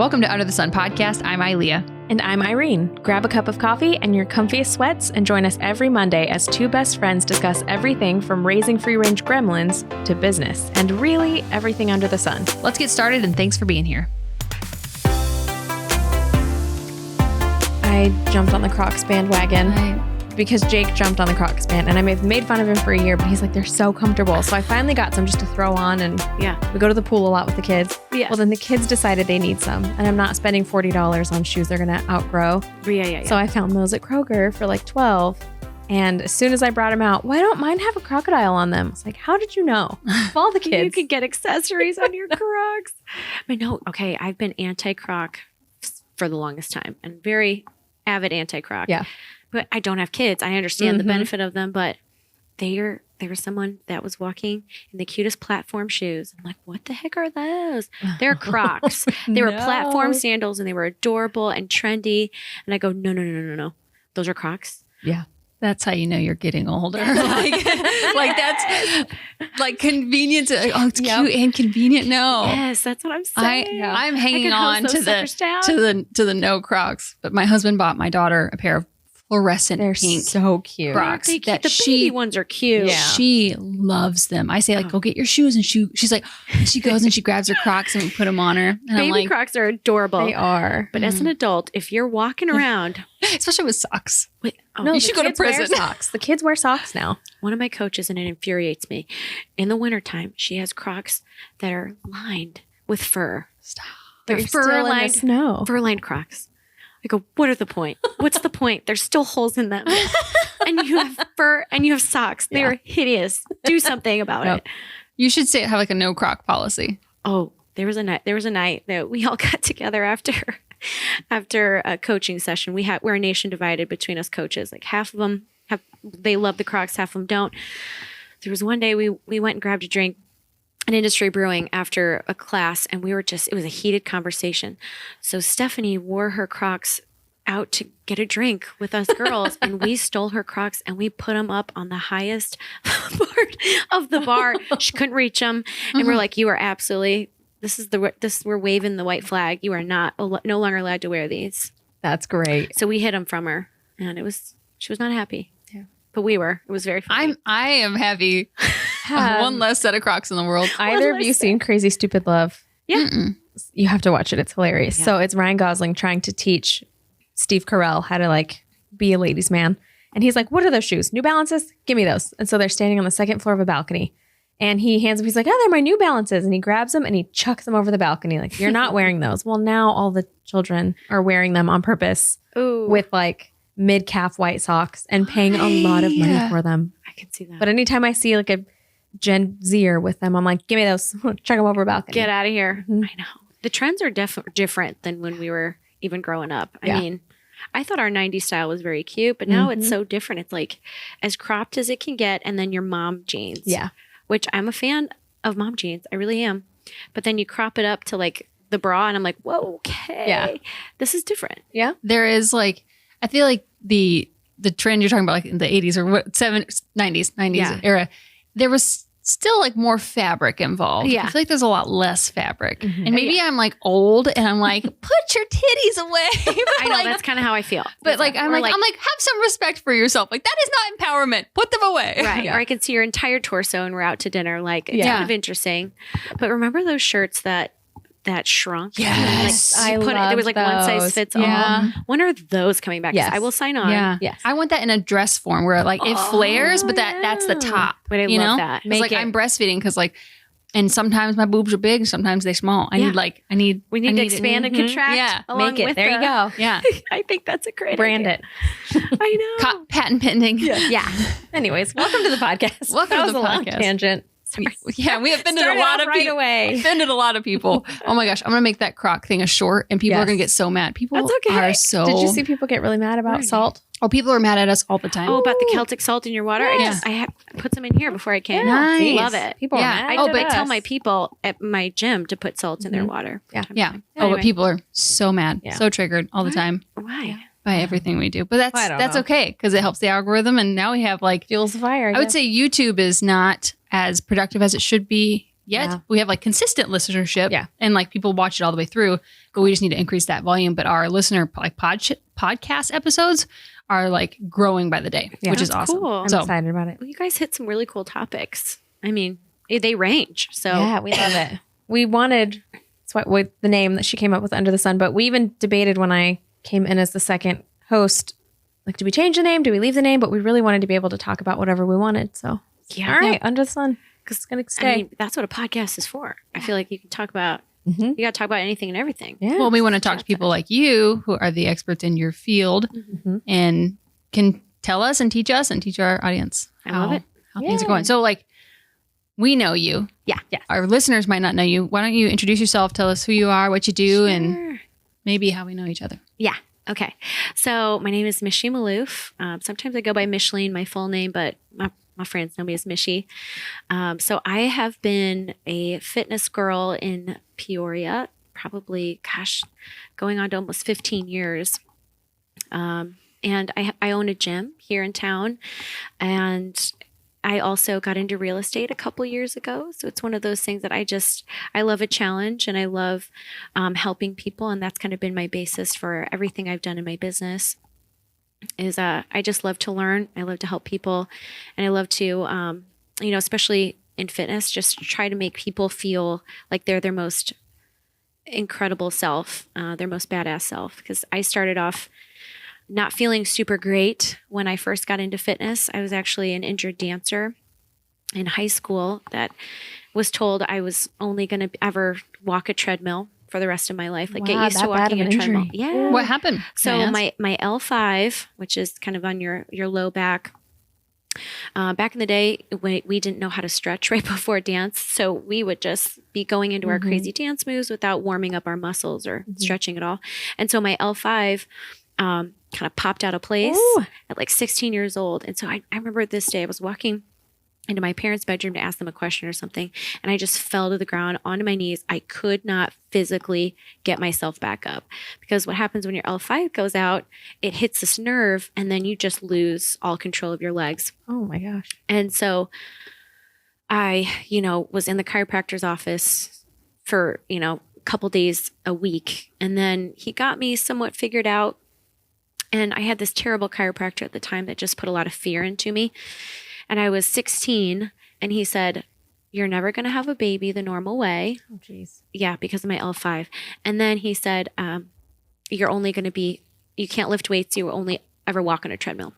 Welcome to Under the Sun podcast. I'm Ilea. And I'm Irene. Grab a cup of coffee and your comfiest sweats and join us every Monday as two best friends discuss everything from raising free-range gremlins to business and really everything under the sun. Let's get started, and thanks for being here. I jumped on the Crocs bandwagon because Jake jumped on the Crocs band, and I made fun of him for a year, but he's like, they're so comfortable. So I finally got some just to throw on, and we go to the pool a lot with the kids. Yeah. Well, then the kids decided they need some, and I'm not spending $40 on shoes they're going to outgrow. Yeah. So I found those at Kroger for like $12. And as soon as I brought them out, well, I don't mind have a crocodile on them. It's like, how did you know? Of all the kids. You could get accessories on your Crocs. I know. Okay. I've been anti-Croc for the longest time and very avid anti-Croc. Yeah. But I don't have kids. I understand the benefit of them, but there was someone that was walking in the cutest platform shoes. I'm like, what the heck are those? They're Crocs. They were platform sandals, and they were adorable and trendy. And I go, no. Those are Crocs. Yeah. That's how you know you're getting older. like that's like convenience. Oh, it's cute and convenient. No. Yes, that's what I'm saying. I'm hanging on to the no Crocs. But my husband bought my daughter a pair of fluorescent pink so cute Crocs. The baby ones are cute. Yeah. She loves them. I say, like, go get your shoes, and she's like, she goes and she grabs her Crocs and we put them on her. And baby I'm like, Crocs are adorable. They are. But as an adult, if you're walking around, especially with socks, no, you should go to prison. Wear socks. The kids wear socks now. One of my coaches, and it infuriates me, in the wintertime, she has Crocs that are lined with fur. Stop. They're fur-lined snow. Fur-lined Crocs. I go, what are the point? What's the point? There's still holes in them. And you have fur and you have socks. They are hideous. Do something about it. You should have like a no Croc policy. Oh, there was a night that we all got together after a coaching session. We're a nation divided between us coaches. Like half of them they love the Crocs, half of them don't. There was one day we went and grabbed a drink at Industry Brewing after a class, and it was a heated conversation. So Stephanie wore her Crocs out to get a drink with us girls, and we stole her Crocs and we put them up on the highest part of the bar. She couldn't reach them, and we're like, "You are absolutely we're waving the white flag. You are no longer allowed to wear these." That's great. So we hid them from her, and she was not happy. Yeah, but we were. It was very funny. I am happy. One less set of Crocs in the world. Either of you seen Crazy Stupid Love? Yeah. You have to watch it. It's hilarious. Yeah. So it's Ryan Gosling trying to teach Steve Carell how to like be a ladies' man. And he's like, what are those shoes? New Balances? Give me those. And so they're standing on the second floor of a balcony. And he hands them, he's like, oh, they're my New Balances. And he grabs them and he chucks them over the balcony. Like, you're not wearing those. Well, now all the children are wearing them on purpose with like mid-calf white socks and paying a lot of money for them. I can see that. But anytime I see like a Gen Zer with them, I'm like, give me those. Chuck them over a balcony. Get out of here. I know. The trends are different than when we were even growing up. I mean, I thought our 90s style was very cute, but now it's so different. It's like as cropped as it can get, and then your mom jeans. Yeah. Which I'm a fan of mom jeans. I really am. But then you crop it up to like the bra, and I'm like, whoa, okay. Yeah. This is different. Yeah. There is like, I feel like the trend you're talking about, like in the 80s or 90s era, there was still like more fabric involved. Yeah. I feel like there's a lot less fabric. And maybe I'm like old and I'm like, put your titties away. I know, that's kind of how I feel. But like, I'm like, have some respect for yourself. Like, that is not empowerment. Put them away. Right. Yeah. Or I can see your entire torso and we're out to dinner. Like, it's kind of interesting. But remember those shirts that shrunk? Yes. And, like, there was like one size fits all. When are those coming back? Yes. I will sign on. Yeah. Yes. I want that in a dress form where like it flares, but that's the top. But I love that. It's like I'm breastfeeding because like, and sometimes my boobs are big, sometimes they're small. We need to expand and contract. Yeah. Make it. There you go. Yeah. I think that's a great Brand idea. it. I know. Patent pending. Yeah. Anyways, welcome to the podcast. Welcome to the podcast. Long tangent. Yeah, we offended a lot of people. Offended a lot of people. Oh my gosh, I'm gonna make that Croc thing a short, and people are gonna get so mad. People are so. Did you see people get really mad about salt? Oh, people are mad at us all the time. Oh, about the Celtic salt in your water? I put some in here before I came. Nice. Love it. People are mad. I tell my people at my gym to put salt in their water. Yeah. Oh, but people are so mad, so triggered all the time. Why? By everything we do. But that's okay because it helps the algorithm, and now we have like fuels the fire. I would say YouTube is not as productive as it should be yet. Yeah. We have like consistent listenership, Yeah. and like people watch it all the way through, but we just need to increase that volume. But our listener like podcast episodes are like growing by the day, which is awesome. Cool. I'm excited about it. Well, you guys hit some really cool topics. I mean, they range. So Yeah, we love it. We wanted, that's what with the name that she came up with, Under the Sun, but we even debated when I came in as the second host, like, do we change the name? Do we leave the name? But we really wanted to be able to talk about whatever we wanted. So, yeah. All right, Under the Sun. Because it's going to stay. I mean, that's what a podcast is for. I feel like you can talk about, you got to talk about anything and everything. Yeah. Well, we want to talk to people like you who are the experts in your field and can tell us and teach our audience I love it. how things are going. So like, we know you. Yeah. Our listeners might not know you. Why don't you introduce yourself, tell us who you are, what you do, and maybe how we know each other. Yeah. Okay. So my name is Michy Maloof. Sometimes I go by Micheline, my full name, but my friends know me as Michy. So I have been a fitness girl in Peoria, probably, going on to almost 15 years. And I own a gym here in town, and I also got into real estate a couple years ago. So it's one of those things that I love a challenge, and I love helping people. And that's kind of been my basis for everything I've done in my business is I just love to learn. I love to help people, and I love to, especially in fitness, just try to make people feel like they're their most incredible self, their most badass self. Because I started off not feeling super great when I first got into fitness. I was actually an injured dancer in high school that was told I was only going to ever walk a treadmill for the rest of my life. Like, get used to walking a treadmill. Yeah. What happened? So my L5, which is kind of on your low back, back in the day, we didn't know how to stretch right before dance. So we would just be going into our crazy dance moves without warming up our muscles or stretching at all. And so my L5 kind of popped out of place at like 16 years old. And so I remember this day I was walking into my parents' bedroom to ask them a question or something, and I just fell to the ground onto my knees. I could not physically get myself back up, because what happens when your L5 goes out, it hits this nerve, and then you just lose all control of your legs. Oh my gosh. And so I, was in the chiropractor's office for, a couple days a week, and then he got me somewhat figured out. And I had this terrible chiropractor at the time that just put a lot of fear into me. And I was 16, and he said, "You're never going to have a baby the normal way." Oh, geez. Yeah, because of my L5. And then he said, "You're only going to you can't lift weights. You will only ever walk on a treadmill."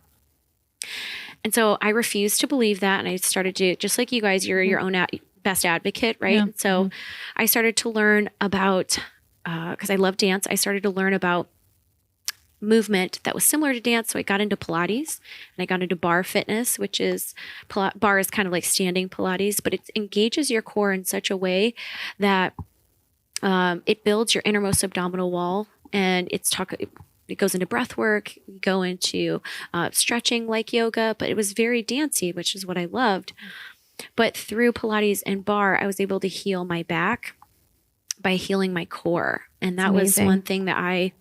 And so I refused to believe that. And I started to, just like you guys, you're your own best advocate, right? Yeah. So I started to learn about, because I love dance, I started to learn about movement that was similar to dance. So I got into Pilates, and I got into bar fitness, which is, bar is kind of like standing Pilates, but it engages your core in such a way that it builds your innermost abdominal wall, and it goes into breath work, go into stretching like yoga, but it was very dancey, which is what I loved. But through Pilates and bar, I was able to heal my back by healing my core. And that was one thing that I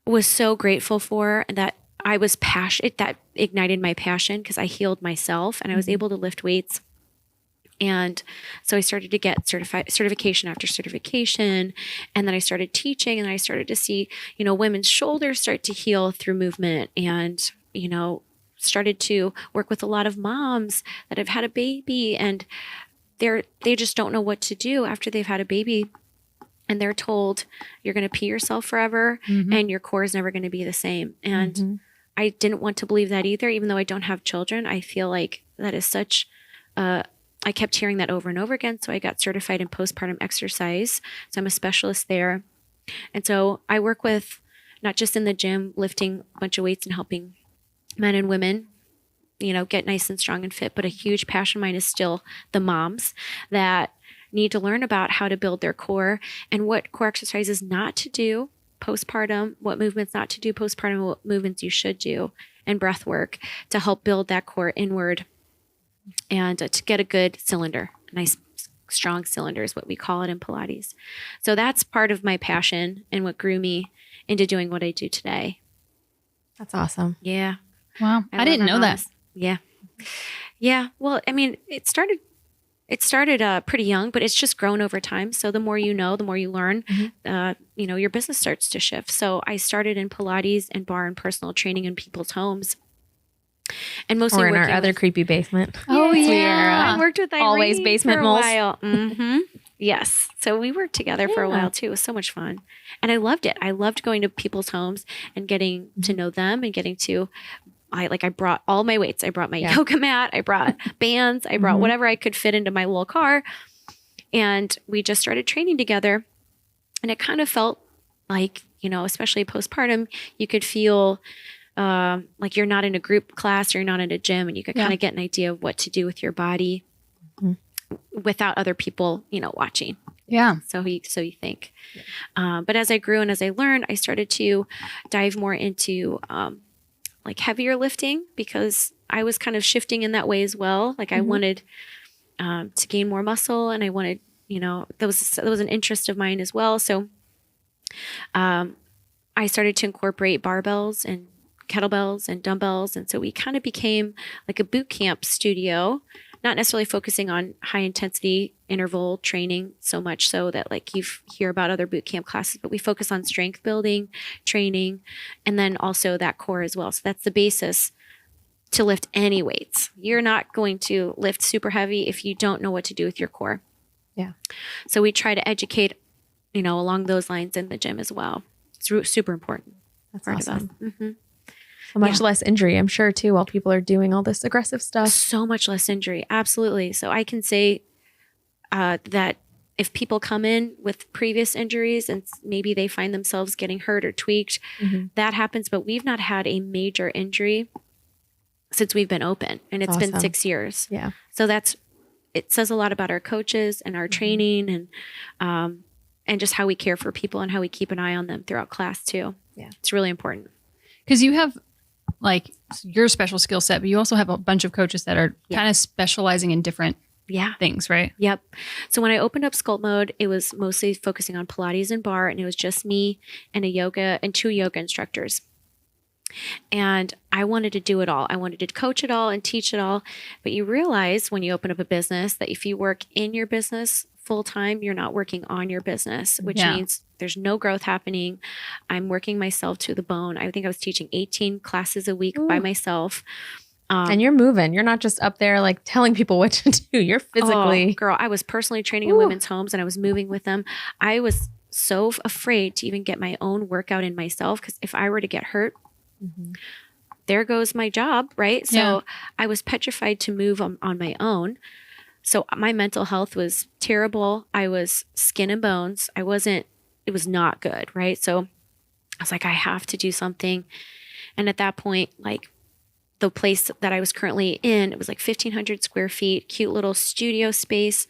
was so grateful for, and that I was passionate, that ignited my passion, because I healed myself and I was able to lift weights. And so I started to get certification after certification. And then I started teaching, and I started to see, women's shoulders start to heal through movement, and, started to work with a lot of moms that have had a baby, and they just don't know what to do after they've had a baby. And they're told, you're going to pee yourself forever, and your core is never going to be the same. And I didn't want to believe that either, even though I don't have children. I feel like that is such I kept hearing that over and over again. So I got certified in postpartum exercise. So I'm a specialist there. And so I work with, not just in the gym, lifting a bunch of weights and helping men and women, get nice and strong and fit. But a huge passion of mine is still the moms that need to learn about how to build their core, and what core exercises not to do postpartum, what movements not to do postpartum, what movements you should do, and breath work to help build that core inward, and to get a good cylinder, a nice strong cylinder is what we call it in Pilates. So that's part of my passion and what grew me into doing what I do today. That's awesome. Yeah. Wow. I didn't know that. Yeah. Yeah. Well, I mean, it started it started pretty young, but it's just grown over time. So the more you know, the more you learn, your business starts to shift. So I started in Pilates and bar and personal training in people's homes. And mostly or in our other creepy basement. Oh, yeah. I worked with Irene always basement for a moles. while. Mm-hmm. Yes. So we worked together for a while too. It was so much fun. And I loved it. I loved going to people's homes and getting to know them and getting to, I brought all my weights. I brought my yoga mat. I brought bands. I brought whatever I could fit into my little car. And we just started training together. And it kind of felt like, especially postpartum, you could feel like you're not in a group class or you're not in a gym, and you could kind of get an idea of what to do with your body without other people, watching. Yeah. So you think. But as I grew and as I learned, I started to dive more into like heavier lifting, because I was kind of shifting in that way as well. Like I wanted to gain more muscle, and I wanted, that was an interest of mine as well. So I started to incorporate barbells and kettlebells and dumbbells. And so we kind of became like a boot camp studio, not necessarily focusing on high intensity interval training so much so that like you hear about other boot camp classes, but we focus on strength building, training, and then also that core as well. So that's the basis to lift any weights. You're not going to lift super heavy if you don't know what to do with your core. Yeah. So we try to educate, along those lines in the gym as well. It's super important. That's awesome. Mm-hmm. So much less injury, I'm sure, too, while people are doing all this aggressive stuff. So much less injury. Absolutely. So I can say that if people come in with previous injuries and maybe they find themselves getting hurt or tweaked, that happens. But we've not had a major injury since we've been open, and it's been 6 years. Yeah. So it says a lot about our coaches and our training and just how we care for people and how we keep an eye on them throughout class too. Yeah. It's really important. Because you have like your special skill set, but you also have a bunch of coaches that are kind of specializing in different things, right? Yep. So when I opened up Sculpt Mode, it was mostly focusing on Pilates and bar, and it was just me and two yoga instructors. And I wanted to do it all. I wanted to coach it all and teach it all. But you realize when you open up a business that if you work in your business full time, you're not working on your business, which means there's no growth happening. I'm working myself to the bone. I think I was teaching 18 classes a week by myself. And you're moving. You're not just up there like telling people what to do. You're physically. Girl, I was personally training in women's homes, and I was moving with them. I was so afraid to even get my own workout in myself, because if I were to get hurt, there goes my job, right? So I was petrified to move on my own. So my mental health was terrible. I was skin and bones. It was not good, right? So I was like, I have to do something. And at that point, like the place that I was currently in, it was like 1,500 square feet, cute little studio space,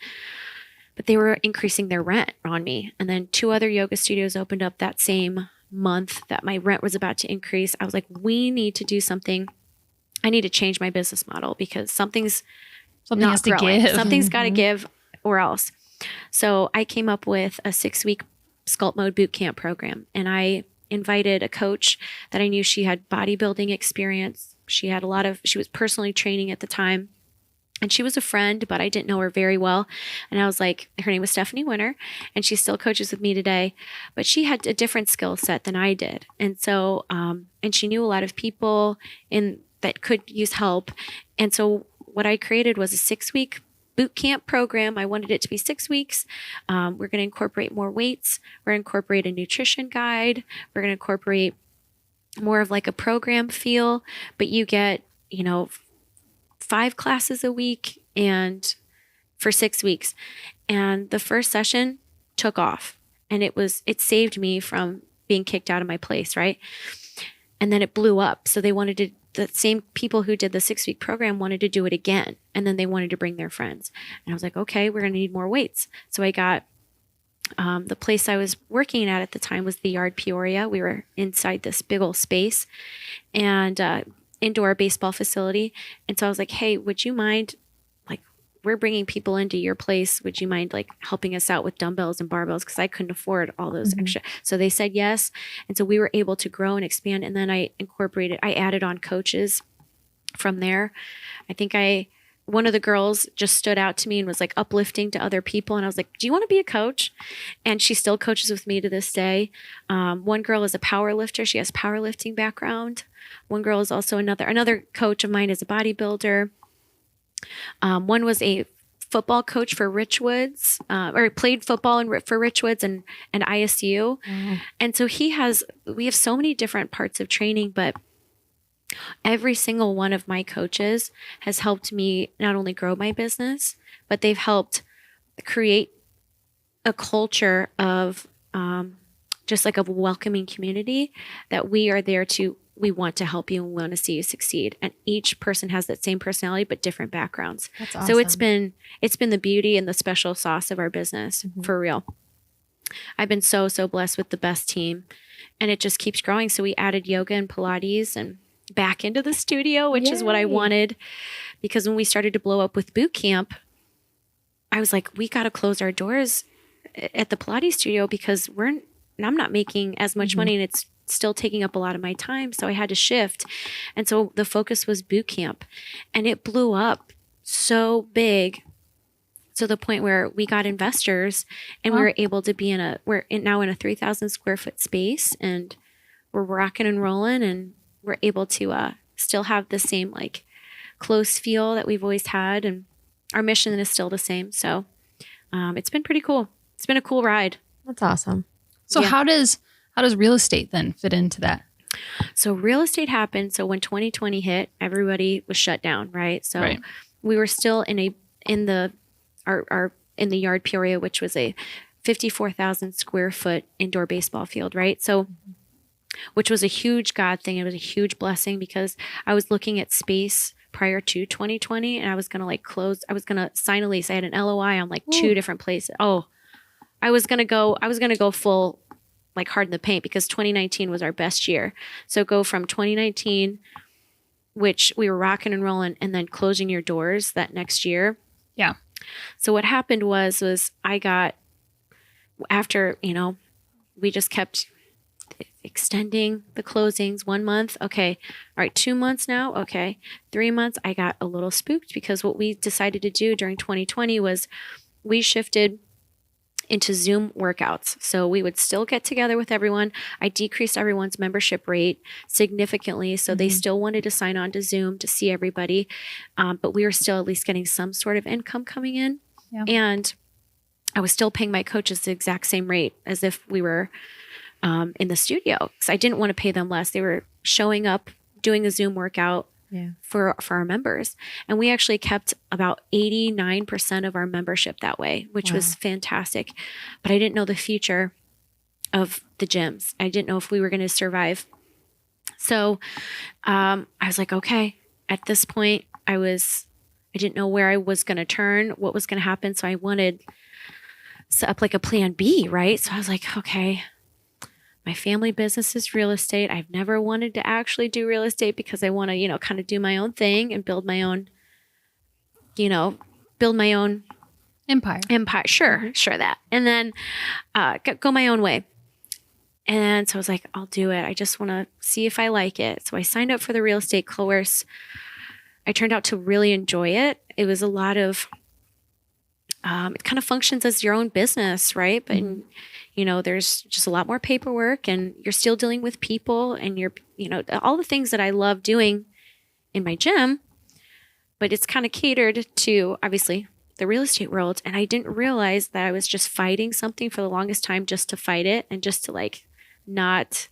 but they were increasing their rent on me. And then 2 other yoga studios opened up that same month that my rent was about to increase. I was like, we need to do something. I need to change my business model, because something has to give. Something's got to give, or else. So I came up with a 6-week Sculpt Mode boot camp program, and I invited a coach that I knew she had bodybuilding experience. She was personally training at the time, and she was a friend, but I didn't know her very well. And I was like, her name was Stephanie Winter, and she still coaches with me today, but she had a different skill set than I did. And so, and she knew a lot of people that could use help. And so what I created was a 6-week boot camp program. I wanted it to be 6 weeks. We're going to incorporate more weights. We're going to incorporate a nutrition guide. We're going to incorporate more of like a program feel, but you get, 5 classes a week and for 6 weeks. And the first session took off, and it saved me from being kicked out of my place. Right. And then it blew up. So the same people who did the 6-week program wanted to do it again. And then they wanted to bring their friends. And I was like, okay, we're going to need more weights. So I got, the place I was working at the time was the Yard Peoria. We were inside this big old space and indoor baseball facility. And so I was like, hey, would you mind, like, we're bringing people into your place. Would you mind like helping us out with dumbbells and barbells? Because I couldn't afford all those extra. So they said yes. And so we were able to grow and expand. And then I added on coaches from there. I think I one of the girls just stood out to me and was like uplifting to other people. And I was like, do you want to be a coach? And she still coaches with me to this day. One girl is a power lifter. She has powerlifting background. One girl is also another coach of mine is a bodybuilder. One was a football coach for Richwoods, or played football for Richwoods and ISU. Mm. And so we have so many different parts of training, but every single one of my coaches has helped me not only grow my business, but they've helped create a culture of just like a welcoming community that we want to help you and we want to see you succeed. And each person has that same personality, but different backgrounds. That's awesome. So it's been the beauty and the special sauce of our business, for real. I've been so blessed with the best team, and it just keeps growing. So we added yoga and Pilates and back into the studio, which is what I wanted, because when we started to blow up with boot camp, I was like, we got to close our doors at the Pilates studio because I'm not making as much money, and it's still taking up a lot of my time. So I had to shift. And so the focus was boot camp, and it blew up so big to the point where we got investors, and we were able to be we're now in a 3,000 square foot space, and we're rocking and rolling, and we're able to still have the same like close feel that we've always had, and our mission is still the same. So it's been pretty cool. It's been a cool ride. That's awesome. So how does real estate then fit into that? So real estate happened. So when 2020 hit, everybody was shut down, right? So we were still in the Yard Peoria, which was a 54,000 square foot indoor baseball field, right? So which was a huge God thing. It was a huge blessing because I was looking at space prior to 2020, and I was going to sign a lease. I had an LOI on like 2 different places. I was going to go full, like hard in the paint, because 2019 was our best year. So go from 2019, which we were rocking and rolling, and then closing your doors that next year. Yeah. So what happened was I got, after, we just kept extending the closings 1 month. Okay. All right. 2 months now. Okay. 3 months. I got a little spooked because what we decided to do during 2020 was we shifted into Zoom workouts. So we would still get together with everyone. I decreased everyone's membership rate significantly. So they still wanted to sign on to Zoom to see everybody. But we were still at least getting some sort of income coming in. Yeah. And I was still paying my coaches the exact same rate as if we were in the studio, because I didn't want to pay them less. They were showing up, doing a Zoom workout for our members. And we actually kept about 89% of our membership that way, which was fantastic. But I didn't know the future of the gyms. I didn't know if we were going to survive. So I was like, okay, at this point, I didn't know where I was going to turn, what was going to happen. So I wanted set up like a plan B, right? So I was like, okay, my family business is real estate. I've never wanted to actually do real estate because I want to, kind of do my own thing and build my own empire. Sure that. And then go my own way. And so I was like, I'll do it. I just want to see if I like it. So I signed up for the real estate course. I turned out to really enjoy it. It was a lot of, it kind of functions as your own business, right? But there's just a lot more paperwork, and you're still dealing with people, and you're, all the things that I love doing in my gym, but it's kind of catered to, obviously, the real estate world. And I didn't realize that I was just fighting something for the longest time just to fight it and just to like not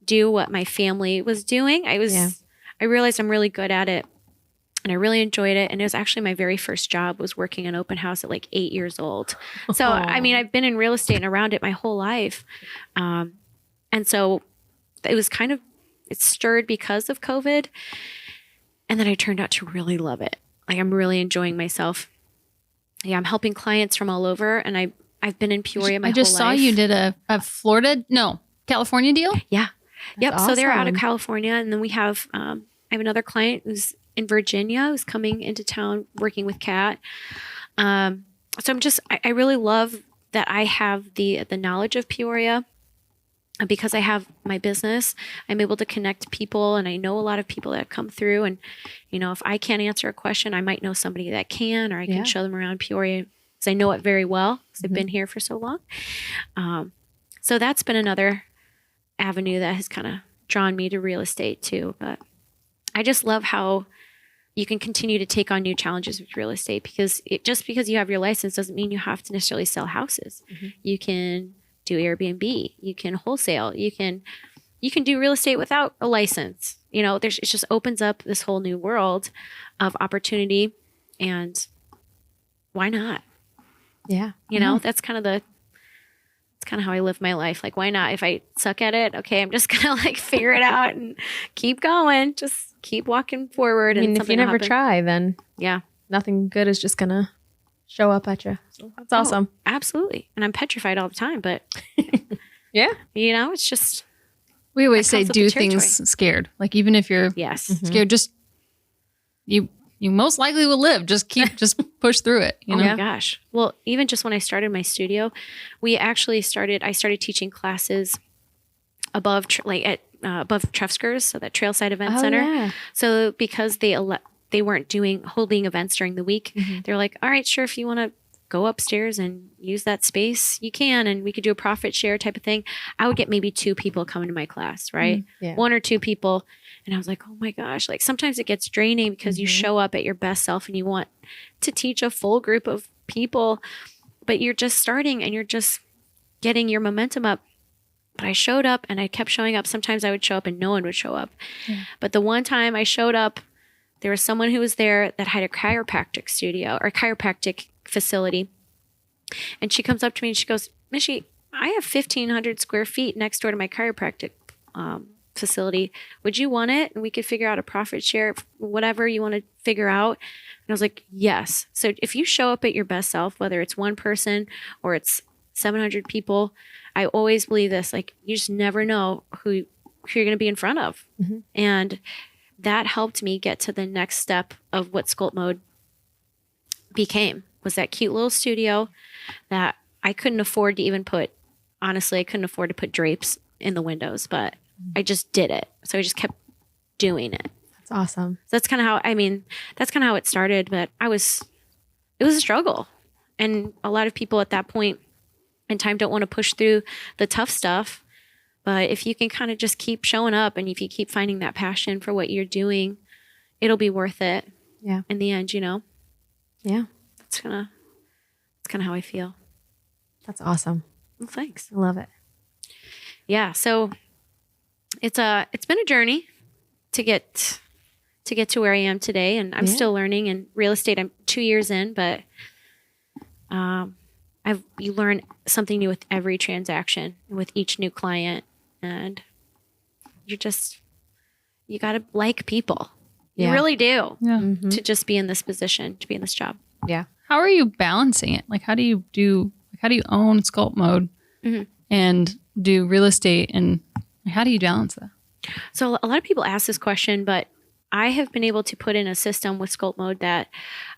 do what my family was doing. I realized I'm really good at it, and I really enjoyed it. And it was actually my very first job was working an open house at like 8 years old. So, I mean, I've been in real estate and around it my whole life. And so it was it stirred because of COVID. And then I turned out to really love it. Like, I'm really enjoying myself. Yeah, I'm helping clients from all over. And I've been in Peoria my whole life. I just saw you did a California deal? Yeah. Yep. Awesome. So they're out of California. And then we have, I have another client who's in Virginia who's coming into town working with Kat. So I really love that I have the knowledge of Peoria, because I have my business, I'm able to connect people, and I know a lot of people that come through. And, if I can't answer a question, I might know somebody that can, or I can show them around Peoria because I know it very well because I've been here for so long. So that's been another avenue that has kind of drawn me to real estate too. But I just love how you can continue to take on new challenges with real estate, because just because you have your license doesn't mean you have to necessarily sell houses. You can do Airbnb, you can wholesale, you can do real estate without a license. It just opens up this whole new world of opportunity, and why not? Yeah. That's kind of how I live my life. Like, why not? If I suck at it, okay, I'm just gonna figure it out and keep going. Just keep walking forward. I mean, if you never try, then nothing good is just gonna show up at you. So that's awesome. Absolutely. And I'm petrified all the time, but it's just, we always say do things scared. Like, even if you're scared, just you most likely will live. Just push through it. Oh my gosh. Well, even just when I started my studio, I started teaching classes above above Trefskers, so that Trailside Event Center. Yeah. So because they weren't holding events during the week, they're like, all right, sure, if you want to go upstairs and use that space, you can, and we could do a profit share type of thing. I would get maybe 2 people coming to my class, right? 1 or 2 people. And I was like, oh my gosh, sometimes it gets draining because you show up at your best self and you want to teach a full group of people, but you're just starting and you're just getting your momentum up. But I showed up and I kept showing up. Sometimes I would show up and no one would show up. But the one time I showed up, there was someone who was there that had a chiropractic studio or chiropractic facility. And she comes up to me and she goes, Michy, I have 1,500 square feet next door to my chiropractic facility. Would you want it? And we could figure out a profit share, whatever you want to figure out. And I was like, yes. So if you show up at your best self, whether it's one person or it's 700 people, I always believe this, you just never know who you're going to be in front of. And that helped me get to the next step of what Sculpt Mode became, was that cute little studio that I couldn't afford to even put, honestly, I couldn't afford to put drapes in the windows, but I just did it. So I just kept doing it. That's awesome. So that's kind of how it started, but it was a struggle. And a lot of people at that point in time don't want to push through the tough stuff. But if you can kind of just keep showing up and if you keep finding that passion for what you're doing, it'll be worth it. Yeah. In the end, Yeah. That's kind of how I feel. That's awesome. Well, thanks. I love it. Yeah. So it's been a journey to get to where I am today, and I'm still learning. In real estate, I'm 2 years in, but you learn something new with every transaction, with each new client, and you got to like people. You really do to just be in this position, to be in this job. Yeah. How are you balancing it? How do you own Sculpt Mode and do real estate, and how do you balance that? So a lot of people ask this question, but I have been able to put in a system with Sculpt Mode that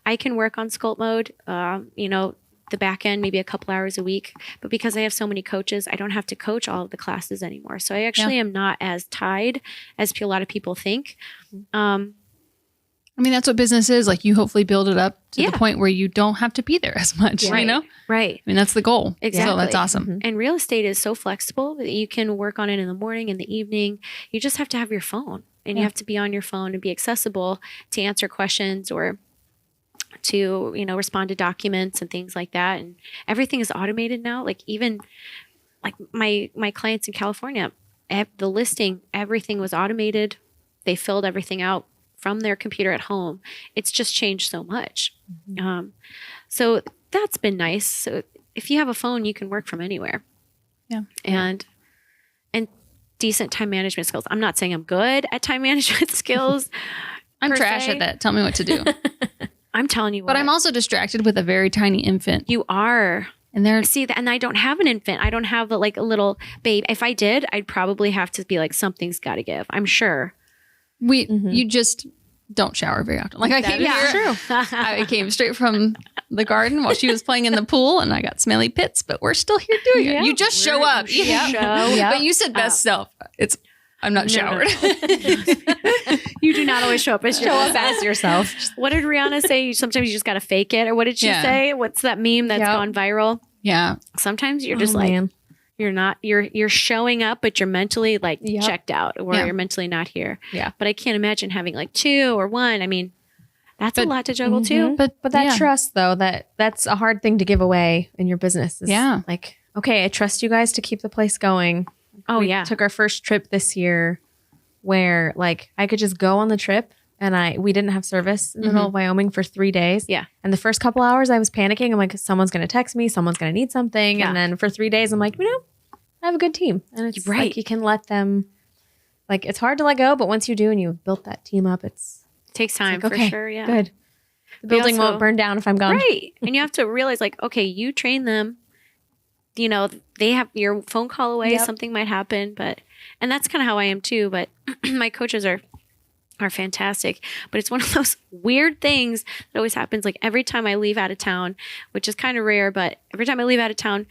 I can work on Sculpt Mode, the back end, maybe a couple hours a week. But because I have so many coaches, I don't have to coach all of the classes anymore. So I actually am not as tied as a lot of people think. I mean, that's what business is. You hopefully build it up to the point where you don't have to be there as much, Right. I mean, that's the goal. Exactly. So that's awesome. And real estate is so flexible that you can work on it in the morning, in the evening. You just have to have your phone, and you have to be on your phone and be accessible to answer questions or to, respond to documents and things like that. And everything is automated now. Even my clients in California, the listing, everything was automated. They filled everything out from their computer at home. It's just changed so much. So that's been nice. So if you have a phone, you can work from anywhere. Yeah. And decent time management skills. I'm not saying I'm good at time management skills. I'm trash at that. Tell me what to do. I'm telling you what. But I'm also distracted with a very tiny infant. You are. And and I don't have an infant. I don't have a little babe. If I did, I'd probably have to be something's got to give. I'm sure. You just don't shower very often. I came here. True. I came straight from the garden while she was playing in the pool, and I got smelly pits, but we're still here doing it. You just show up. But you said best self. I'm not showered. You do not always show up as show up as yourself. What did Rihanna say? Sometimes you just got to fake it. Or what did she say? What's that meme that's gone viral? Yeah. Sometimes you're just you're not, you're showing up, but you're mentally like checked out, or you're mentally not here. Yeah. But I can't imagine having like 2 or 1. I mean, that's a lot to juggle too. But that trust though, that's a hard thing to give away in your business. Like, okay, I trust you guys to keep the place going. We took our first trip this year where like I could just go on the trip, and we didn't have service in the middle of Wyoming for 3 days. Yeah. And the first couple hours I was panicking. I'm like, someone's going to text me. Someone's going to need something. Yeah. And then for 3 days, I'm like, I have a good team. And it's like, you can let them, like, it's hard to let go. But once you do and you've built that team up, it takes time for sure. Yeah. Good. The building won't burn down if I'm gone. Right. And you have to realize like, okay, you train them. They have your phone call away. Something might happen, and that's kind of how I am too. But my coaches are fantastic. But it's one of those weird things that always happens. Like every time I leave out of town, which is kind of rare, but every time I leave out of town,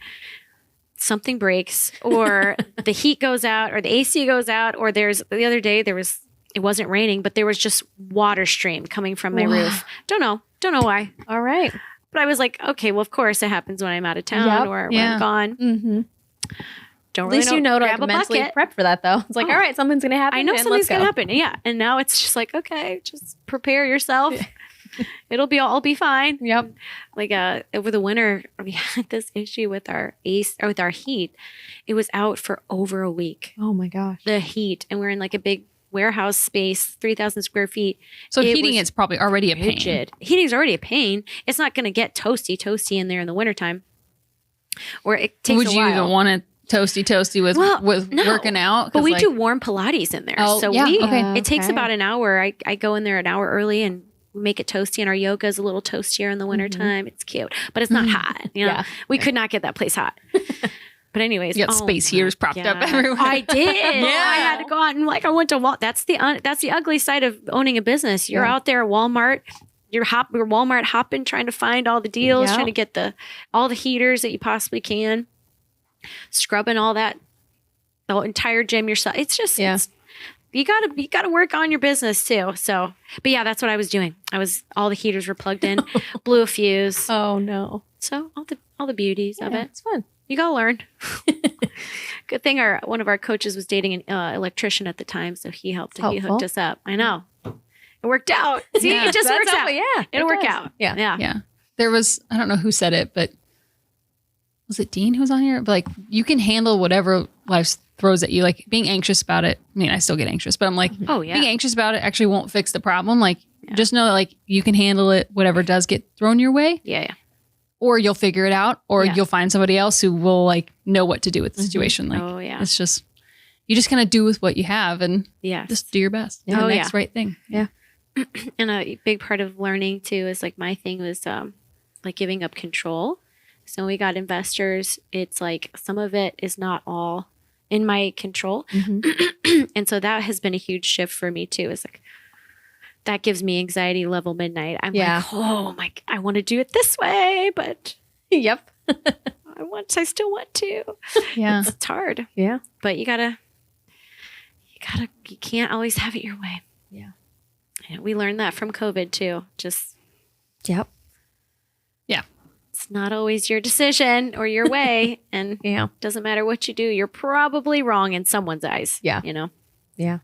something breaks, or the heat goes out, or the AC goes out, or the other day it wasn't raining, but there was just water stream coming from my roof. Don't know why. All right. But I was like, okay, well, of course it happens when I'm out of town or when I'm gone. Mm-hmm. Don't At really least you know to like mentally prep for that, though. It's like, all right, something's going to happen. I know something's going to happen. Yeah. And now it's just like, okay, just prepare yourself. I'll be fine. Yep. Like over the winter, we had this issue with our with our heat. It was out for over a week. Oh my gosh. The heat. And we're in like a big warehouse space, 3,000 square feet. So heating is probably already a pain. Heating's already a pain. It's not going to get toasty in there in the wintertime. Or it takes Would you even want it toasty with working out? But we do warm Pilates in there. It takes about an hour. I go in there an hour early and make it toasty, and our yoga is a little toastier in the wintertime. It's cute, but it's not hot. We could not get that place hot. But anyways, you got space heaters propped up everywhere. I did. I had to go out and I went to Walmart. That's the ugly side of owning a business. You're out there at Walmart. You're Walmart hopping, trying to find all the deals, trying to get all the heaters that you possibly can, scrubbing all that, the entire gym yourself. It's just you gotta work on your business too. So, but that's what I was doing. All the heaters were plugged in, blew a fuse. Oh no! So all the beauties of it. It's fun. You gotta learn. Good thing one of our coaches was dating an electrician at the time, so he helped. He hooked us up. I know. It worked out. See, it just works out. It'll work out. Yeah. There was, I don't know who said it, but was it Dean who was on here? But like, you can handle whatever life throws at you. Like being anxious about it. I mean, I still get anxious, but I'm like, being anxious about it actually won't fix the problem. Like, just know that like you can handle it. Whatever does get thrown your way. Yeah. Or you'll figure it out, or you'll find somebody else who will like know what to do with the situation. Like, it's just, you just kind of do with what you have and just do your best. Do the next right thing. Yeah. And a big part of learning too is like my thing was like giving up control. So when we got investors, it's like some of it is not all in my control. And so that has been a huge shift for me too. It's like, that gives me anxiety level midnight. I'm like, oh my, I want to do it this way, but I still want to. Yeah. It's hard. Yeah. But you can't always have it your way. Yeah. And we learned that from COVID too. Just, yeah. It's not always your decision or your way. And doesn't matter what you do, you're probably wrong in someone's eyes. Yeah. Yeah.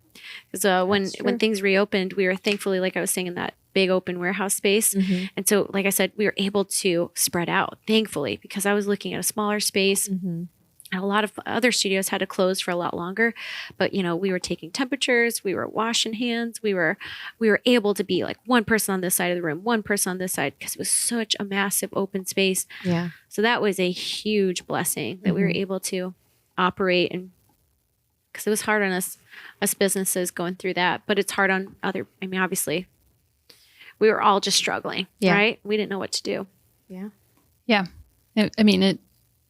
Because when things reopened, we were thankfully, like I was saying, in that big open warehouse space. And so, like I said, we were able to spread out, thankfully, because I was looking at a smaller space. And a lot of other studios had to close for a lot longer. But, we were taking temperatures. We were washing hands. We were able to be like one person on this side of the room, one person on this side, because it was such a massive open space. Yeah. So that was a huge blessing that we were able to operate, and because it was hard on us businesses going through that, but it's hard on obviously we were all just struggling, right? We didn't know what to do. Yeah. Yeah. I mean,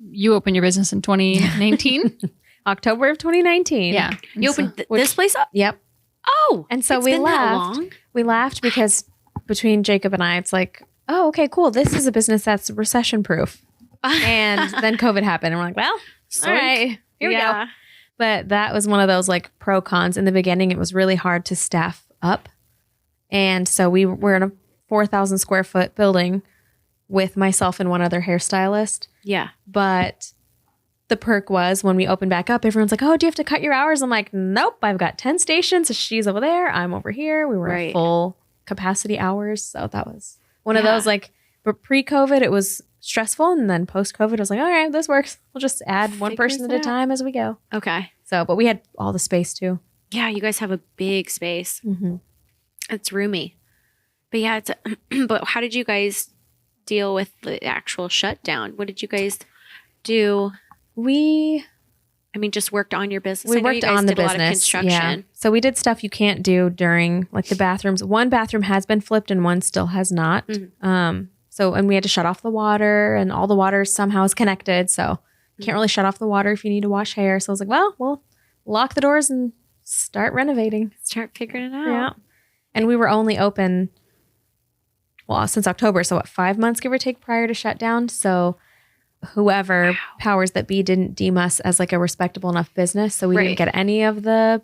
you opened your business in 2019? October of 2019. Yeah. You opened this place up? Yep. Oh. And so we left. We left because between Jacob and I, it's like, oh, okay, cool. This is a business that's recession proof. And then COVID happened and we're like, well, all right, here we go. But that was one of those like pro cons. In the beginning, it was really hard to staff up. And so we were in a 4,000 square foot building with myself and one other hairstylist. Yeah. But the perk was when we opened back up, everyone's like, oh, do you have to cut your hours? I'm like, nope, I've got 10 stations. She's over there. I'm over here. We were at full capacity hours. So that was one of those like, but pre-COVID, it was stressful. And then post-COVID, I was like, all right, this works. We'll just add one person at a time as we go. Okay. So, but we had all the space too. Yeah, you guys have a big space. Mm-hmm. It's roomy. But yeah, it's but how did you guys deal with the actual shutdown? What did you guys do? Just worked on your business. We worked on the business. A lot of construction. Yeah. So we did stuff you can't do during like the bathrooms. One bathroom has been flipped and one still has not. Mm-hmm. And we had to shut off the water, and all the water somehow is connected. So you can't really shut off the water if you need to wash hair. So I was like, well, we'll lock the doors and start renovating. Start figuring it out. Yeah. And we were only open, since October. So 5 months, give or take, prior to shutdown. So whoever powers that be didn't deem us as like a respectable enough business. So we didn't get any of the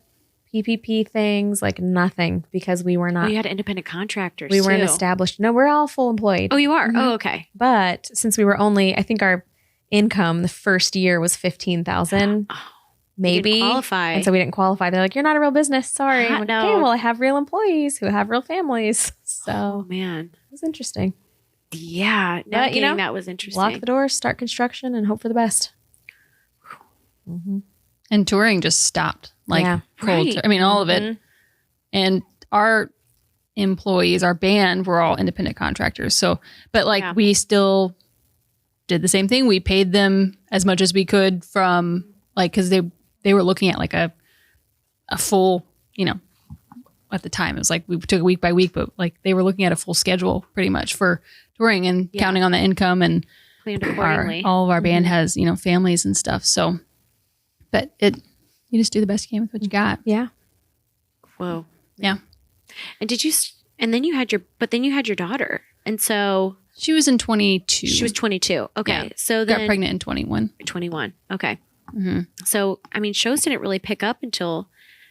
PPP things, like nothing, because we were not. Oh, you had independent contractors. We weren't established. No, we're all full employed. Oh, you are? Mm-hmm. Oh, okay. But since we were only, I think our income the first year was $15,000. Maybe. You didn't qualify. And so we didn't qualify. They're like, you're not a real business. Sorry. I'm like, no. okay, well, I have real employees who have real families. So, oh, man. It was interesting. Yeah. But, that was interesting. Lock the doors, start construction, and hope for the best. Mm-hmm. And touring just stopped. Like cold. Right. I mean, all of it. And our employees, our band, were all independent contractors. So, but like we still did the same thing. We paid them as much as we could from like, cause they were looking at like a full, at the time it was like we took it week by week, but like they were looking at a full schedule pretty much for touring and counting on the income, and planned accordingly. All of our band has, families and stuff. So, but you just do the best you can with what you got. Yeah. Whoa. Yeah. And then you had your daughter. And so she was in 22. She was 22. Okay. Yeah. So then got pregnant in 21. 21. Okay. Mm-hmm. So, shows didn't really pick up until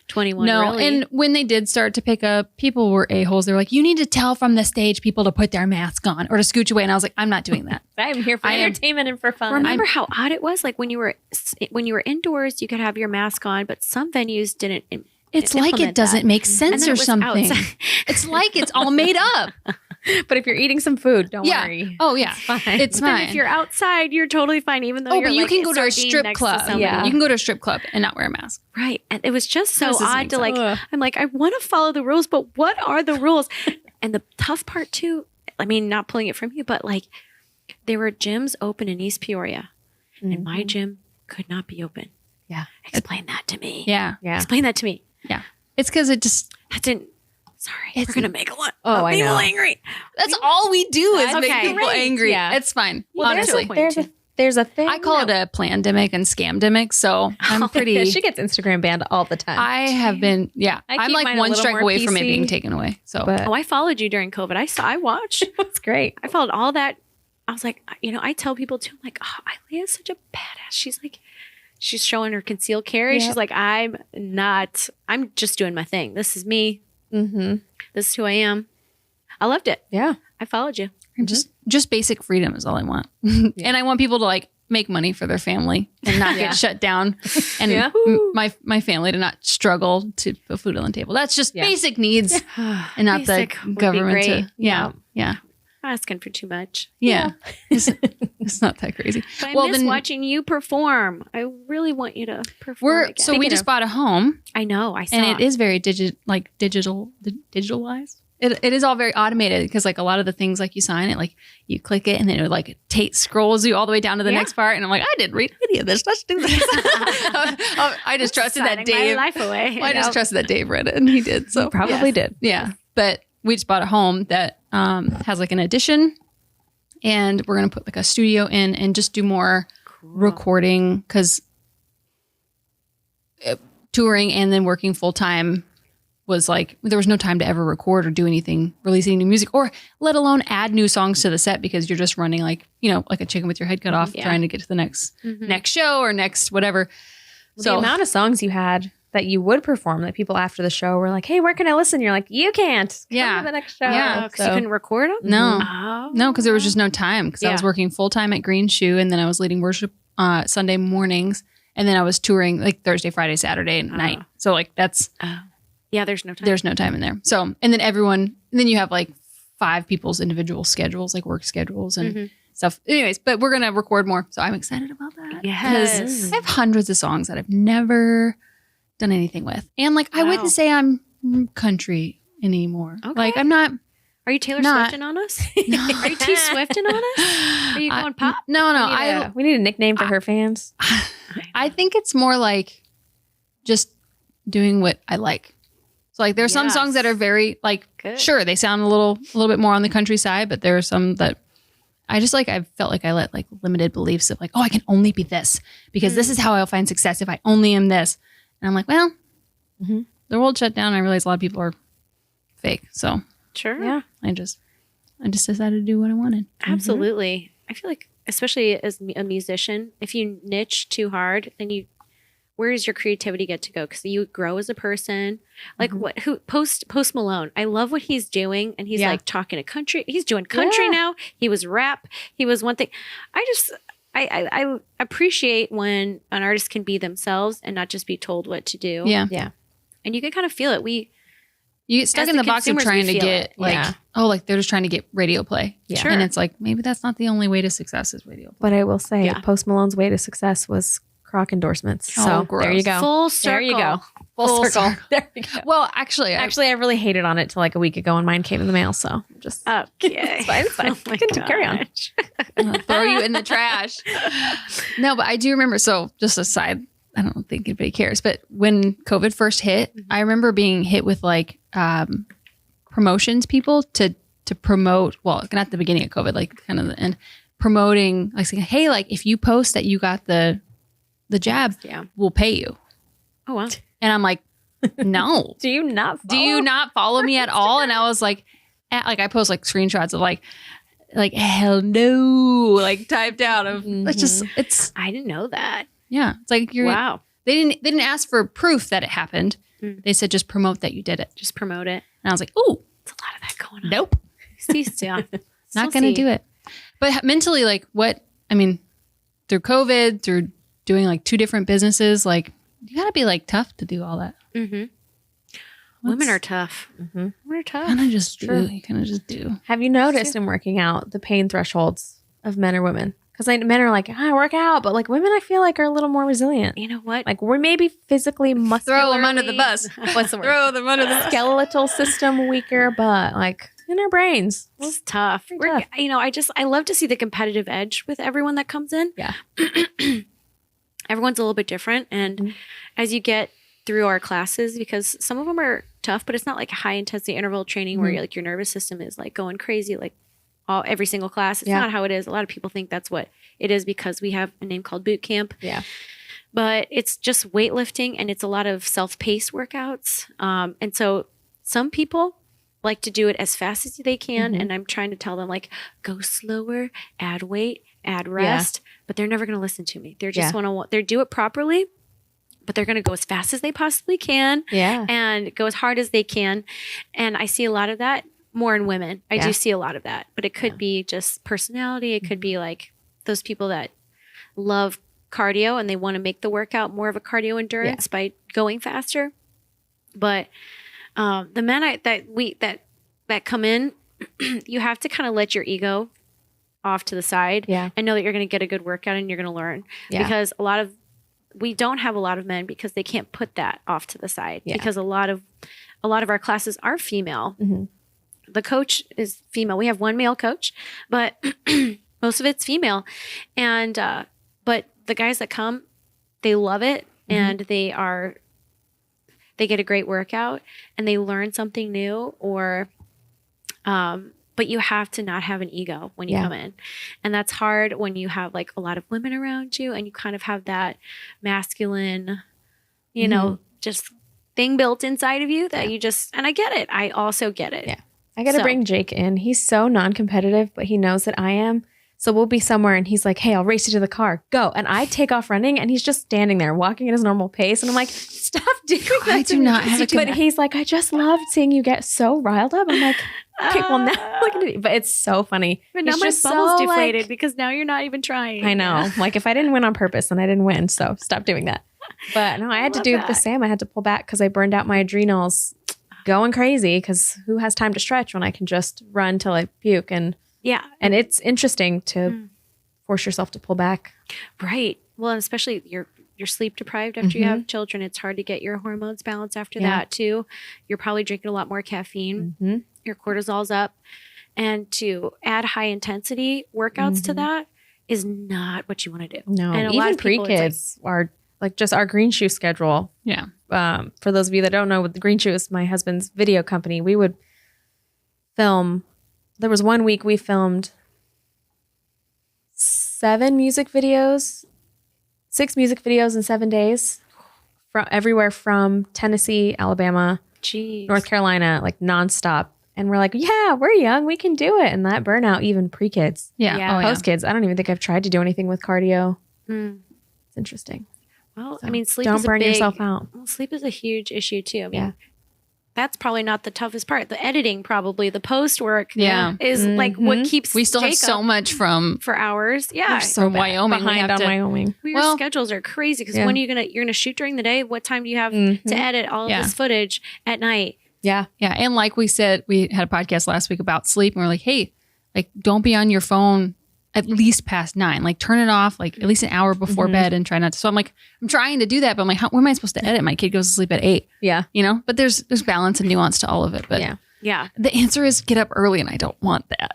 21. No. Really. And when they did start to pick up, people were a-holes. They were like, you need to tell from the stage people to put their mask on or to scooch away. And I was like, I'm not doing that. I'm here for entertainment and for fun. Remember how odd it was? Like when you were indoors, you could have your mask on, but some venues didn't. It's like it doesn't make sense or something. It's like it's all made up. But if you're eating some food, don't worry. Oh, yeah. It's fine. If you're outside, you're totally fine, even though you're you can go to a strip club. Yeah. You can go to a strip club and not wear a mask. Right. And it was just so odd to I'm like, I want to follow the rules, but what are the rules? And the tough part too, not pulling it from you, but like there were gyms open in East Peoria and my gym could not be open. Yeah. Explain that to me. Yeah. Explain that to me. Yeah. It's because it just... That didn't... Sorry. We're going to make a lot of people angry. That's all we do is make people angry. Yeah. It's fine. Well, honestly. There's a thing. I call it a plandemic and scamdemic. So I'm pretty... Yeah, she gets Instagram banned all the time. I have been... Yeah. I'm like one strike away from it being taken away. So... I followed you during COVID. I watched. It's great. I followed all that. I was like, I tell people too, I'm like, oh, Eileen is such a badass. She's like... She's showing her concealed carry. Yep. She's like, I'm just doing my thing. This is me. Mm-hmm. This is who I am. I loved it. Yeah. I followed you. Just basic freedom is all I want. And I want people to like make money for their family and not get shut down. And my family to not struggle to put food on the table. That's just basic needs and not the government to. Yeah. I'm asking for too much. Yeah. It's not that crazy. But I miss watching you perform. I really want you to perform again. So we just bought a home. I know. I saw. And it is very digitalized. It is all very automated because like a lot of the things like you sign it, like you click it and then it like scrolls you all the way down to the next part. And I'm like, I didn't read any of this. Let's do this. I just trusted that Dave. My life away. I just trusted that Dave read it and he did. So he probably did. Yeah. But we just bought a home that has like an addition, and we're going to put like a studio in and just do more recording because touring and then working full time was like, there was no time to ever record or do anything, release any new music, or let alone add new songs to the set because you're just running like, you know, like a chicken with your head cut off, trying to get to the next show or next whatever. So the amount of songs you had that you would perform that people after the show were like, hey, where can I listen? You're like, you can't. Come to the next show. Yeah. Because you couldn't record them? No. No, because there was just no time because I was working full time at Green Shoe and then I was leading worship Sunday mornings and then I was touring like Thursday, Friday, Saturday night. So like that's... Yeah, there's no time. There's no time in there. So, and then you have like 5 people's individual schedules, like work schedules and stuff. Anyways, but we're going to record more. So I'm excited about that. Yes. Because I have hundreds of songs that I've never done anything with. And like, I wouldn't say I'm country anymore. Okay. Like I'm not. Are you Taylor Swifting on us? No. Are you T-Swifting on us? Are you going pop? No. We need a nickname for her fans. I think it's more like just doing what I like. So like there's some songs that are very like, sure, they sound a little bit more on the countryside, but there are some that I just like, I felt like I let like limited beliefs of like, oh, I can only be this because this is how I'll find success if I only am this. And I'm like, well, the world shut down. And I realized a lot of people are fake. So sure. Yeah. I just decided to do what I wanted. Absolutely. I feel like, especially as a musician, if you niche too hard, then where does your creativity get to go? Because you grow as a person. Like Post Malone. I love what he's doing, and he's like talking to country. He's doing country now. He was rap. He was one thing. I appreciate when an artist can be themselves and not just be told what to do. Yeah. And you can kind of feel it. You get stuck in the box of trying to get like they're just trying to get radio play. Yeah. Sure. And it's like maybe that's not the only way to success is radio play. But I will say Post Malone's way to success was Croc endorsements. So there you go. Full circle. There you go. Full circle. There you go. Well, actually, I really hated on it till like a week ago, and mine came in the mail. So just okay, it's fine. Carry on. I'll throw you in the trash. No, but I do remember. So just a side, I don't think anybody cares, but when COVID first hit, I remember being hit with like promotions people to promote. Well, not the beginning of COVID, like kind of the end, promoting like saying, hey, like if you post that you got the jab, we'll pay you. Oh, wow. And I'm like, no. Do you not follow me at all? And I was like I post like screenshots of like hell no, like typed out of it's I didn't know that. Yeah. It's like wow. They didn't ask for proof that it happened. They said just promote that you did it. Just promote it. And I was like, ooh. It's a lot of that going on. Nope. Not gonna do it. But mentally, like through COVID, through doing like 2 different businesses, like you gotta be like tough to do all that. Women are tough. Women are tough. You kind of just do. Have you noticed in working out the pain thresholds of men or women? Because men are like, I work out, but like women, I feel like are a little more resilient. You know what? Like we're maybe physically muscularly. Throw them under the bus. What's the word? Throw them under the skeletal system weaker, but like in our brains, it's tough. I love to see the competitive edge with everyone that comes in. Yeah. Everyone's a little bit different. And as you get through our classes, because some of them are tough, but it's not like high intensity interval training where your nervous system is like going crazy, like every single class. It's not how it is. A lot of people think that's what it is because we have a name called boot camp. Yeah. But it's just weightlifting and it's a lot of self-paced workouts. And so some people like to do it as fast as they can. And I'm trying to tell them like, go slower, add weight, add rest, but they're never going to listen to me. They're just they do it properly, but they're going to go as fast as they possibly can and go as hard as they can. And I see a lot of that more in women. I do see a lot of that, but it could be just personality. It could be like those people that love cardio and they want to make the workout more of a cardio endurance by going faster. But the men that come in, you have to kind of let your ego off to the side and know that you're going to get a good workout and you're going to learn because we don't have a lot of men because they can't put that off to the side because a lot of our classes are female. The coach is female. We have one male coach, but most of it's female. And, but the guys that come, they love it and they get a great workout and they learn something new but you have to not have an ego when you come in. And that's hard when you have like a lot of women around you and you kind of have that masculine, just thing built inside of you that you just, and I get it. I also get it. Yeah. I got to bring Jake in. He's so non-competitive, but he knows that I am. So we'll be somewhere and he's like, hey, I'll race you to the car. Go. And I take off running and he's just standing there walking at his normal pace. And I'm like, stop doing that. I do not have But he's like, I just love seeing you get so riled up. I'm like, okay, well now look at it. But it's so funny. But now my bubble's deflated because now you're not even trying. I know. Like if I didn't win on purpose, then I didn't win. So stop doing that. But no, I had to do the same. I had to pull back because I burned out my adrenals going crazy because who has time to stretch when I can just run till I puke? And it's interesting to force yourself to pull back. Right. Well, and especially you're sleep deprived after you have children. It's hard to get your hormones balanced after that too. You're probably drinking a lot more caffeine. Your cortisol's up. And to add high intensity workouts to that is not what you want to do. No, and even pre-kids are like just our green shoe schedule. Yeah. For those of you that don't know, what the Green Shoe is my husband's video company. We would film. There was 1 week we filmed 6 music videos in 7 days from everywhere from Tennessee, Alabama, North Carolina, like nonstop. And we're like, yeah, we're young. We can do it. And that burnout, even pre-kids. Yeah. Post kids. I don't even think I've tried to do anything with cardio. It's interesting. Well, I mean, sleep don't is burn yourself out. Well, sleep is a huge issue too. I mean, that's probably not the toughest part. The editing, probably the post work, is like what keeps. We still have so much for hours. Yeah, from Wyoming. Behind on Wyoming. Your schedules are crazy because when you're gonna shoot during the day? What time do you have to edit all of this footage at night? Yeah. And like we said, we had a podcast last week about sleep, and we're like, hey, like don't be on your phone at least past 9. Like turn it off like at least an hour before bed and try not to. So I'm like, I'm trying to do that, but I'm like, when am I supposed to edit? My kid goes to sleep at 8. Yeah. You know, but there's balance and nuance to all of it. But yeah. The answer is get up early, and I don't want that.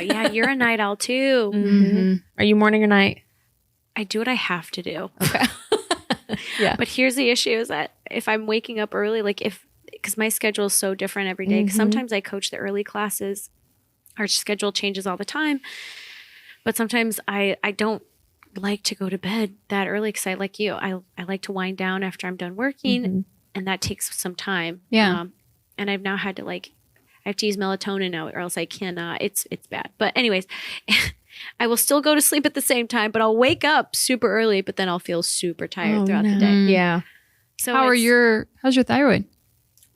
Yeah, you're a night owl too. Are you morning or night? I do what I have to do. Okay. But here's the issue is that if I'm waking up early, like because my schedule is so different every day, because sometimes I coach the early classes. Our schedule changes all the time. But sometimes I don't like to go to bed that early because I like you. I like to wind down after I'm done working, and that takes some time. Yeah. And I've now had to I have to use melatonin now, or else I cannot. It's bad. But anyways, I will still go to sleep at the same time, but I'll wake up super early, but then I'll feel super tired throughout the day. Yeah. So how's your thyroid?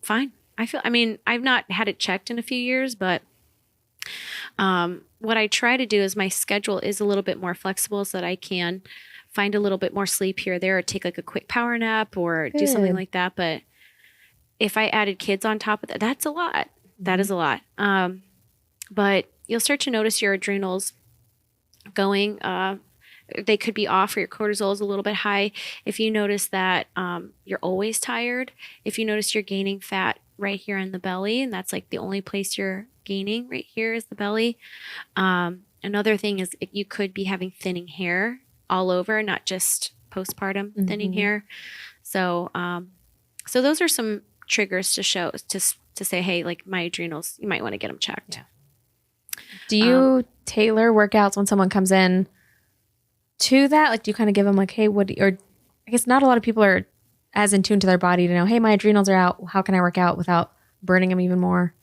Fine. I've not had it checked in a few years, but what I try to do is my schedule is a little bit more flexible so that I can find a little bit more sleep here or there, or take like a quick power nap or do something like that. But if I added kids on top of that, that's a lot. That is a lot. But you'll start to notice your adrenals going, they could be off, or your cortisol is a little bit high. If you notice that you're always tired, if you notice you're gaining fat right here in the belly, and that's like the only place you're gaining right here is the belly. Another thing is you could be having thinning hair all over, not just postpartum thinning hair. So those are some triggers to show to say, hey, like my adrenals, you might want to get them checked. Yeah. Do you tailor workouts when someone comes in to that? Like, do you kind of give them like, hey, or I guess not a lot of people are as in tune to their body to know, hey, my adrenals are out. How can I work out without burning them even more?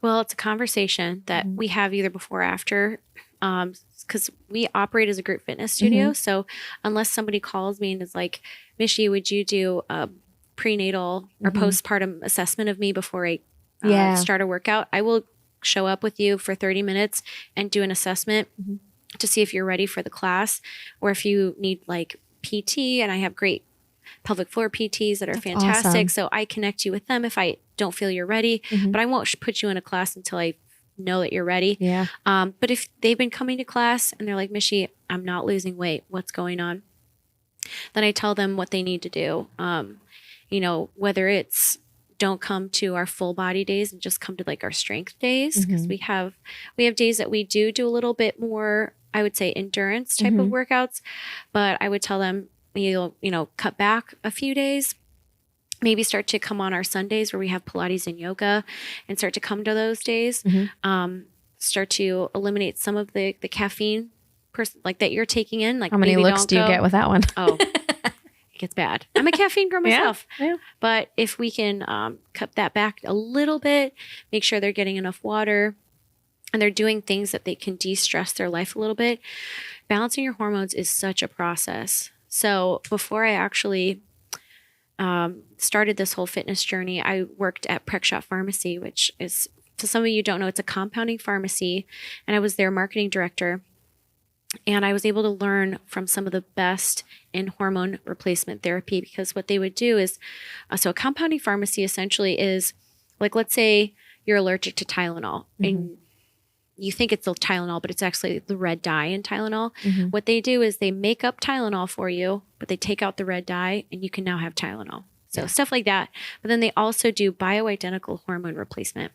Well, it's a conversation that we have either before or after, because we operate as a group fitness studio. So unless somebody calls me and is like, Michy, would you do a prenatal or postpartum assessment of me before I start a workout? I will show up with you for 30 minutes and do an assessment to see if you're ready for the class, or if you need like PT, and I have great pelvic floor PTs that are fantastic. Awesome. So I connect you with them if I don't feel you're ready, but I won't put you in a class until I know that you're ready. Yeah. But if they've been coming to class and they're like, Michy, I'm not losing weight, what's going on? Then I tell them what they need to do. Whether it's don't come to our full body days and just come to like our strength days, because we have days that we do a little bit more, I would say, endurance type of workouts. But I would tell them, you'll cut back a few days, maybe start to come on our Sundays where we have Pilates and yoga, and start to come to those days. Start to eliminate some of the caffeine like that you're taking in. Like, how many looks do you get with that one? Oh, gets bad. I'm a caffeine girl myself. Yeah. But if we can cut that back a little bit, make sure they're getting enough water and they're doing things that they can de-stress their life a little bit. Balancing your hormones is such a process. So before I actually started this whole fitness journey, I worked at Prec Shop Pharmacy, which is, to some of you don't know, it's a compounding pharmacy. And I was their marketing director. And I was able to learn from some of the best in hormone replacement therapy, because what they would do is, so a compounding pharmacy essentially is like, let's say you're allergic to Tylenol and you think it's the Tylenol, but it's actually the red dye in Tylenol. What they do is they make up Tylenol for you, but they take out the red dye and you can now have Tylenol. So stuff like that. But then they also do bioidentical hormone replacement.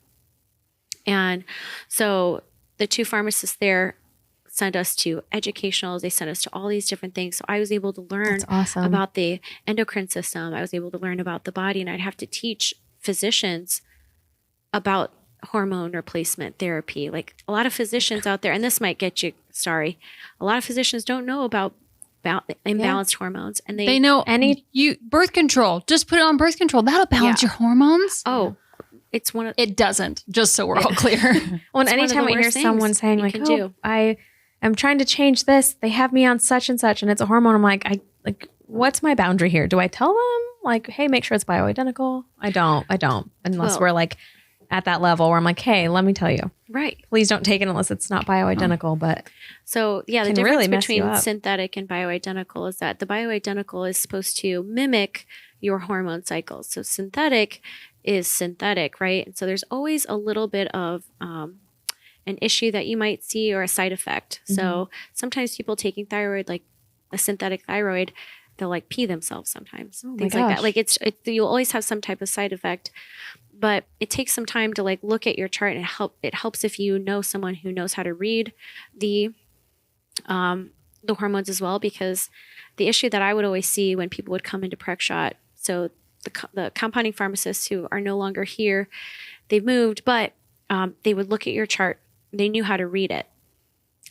And so the two pharmacists there sent us to educationals. They sent us to all these different things. So I was able to learn about the endocrine system. I was able to learn about the body, and I'd have to teach physicians about hormone replacement therapy. Like a lot of physicians out there, and this might get you, a lot of physicians don't know about imbalanced hormones, and they know birth control. Just put it on birth control. That'll balance your hormones. Oh, it's one of it doesn't. Just so we're all clear. Well, anytime I hear someone saying like, "Oh, I'm trying to change this," they have me on such and such, and it's a hormone. I'm like, what's my boundary here? Do I tell them like, hey, make sure it's bioidentical? I don't, unless we're like at that level where I'm like, hey, let me tell you, right? Please don't take it unless it's not bioidentical. But so the difference really between synthetic and bioidentical is that the bioidentical is supposed to mimic your hormone cycles. So synthetic is synthetic, right? And so there's always a little bit of an issue that you might see or a side effect. So sometimes people taking thyroid, like a synthetic thyroid, they'll like pee themselves sometimes. Things like that. Like you'll always have some type of side effect, but it takes some time to like look at your chart, and it helps if you know someone who knows how to read the hormones as well, because the issue that I would always see when people would come into Prec Shot, so the compounding pharmacists who are no longer here, they've moved, but they would look at your chart. They knew how to read it.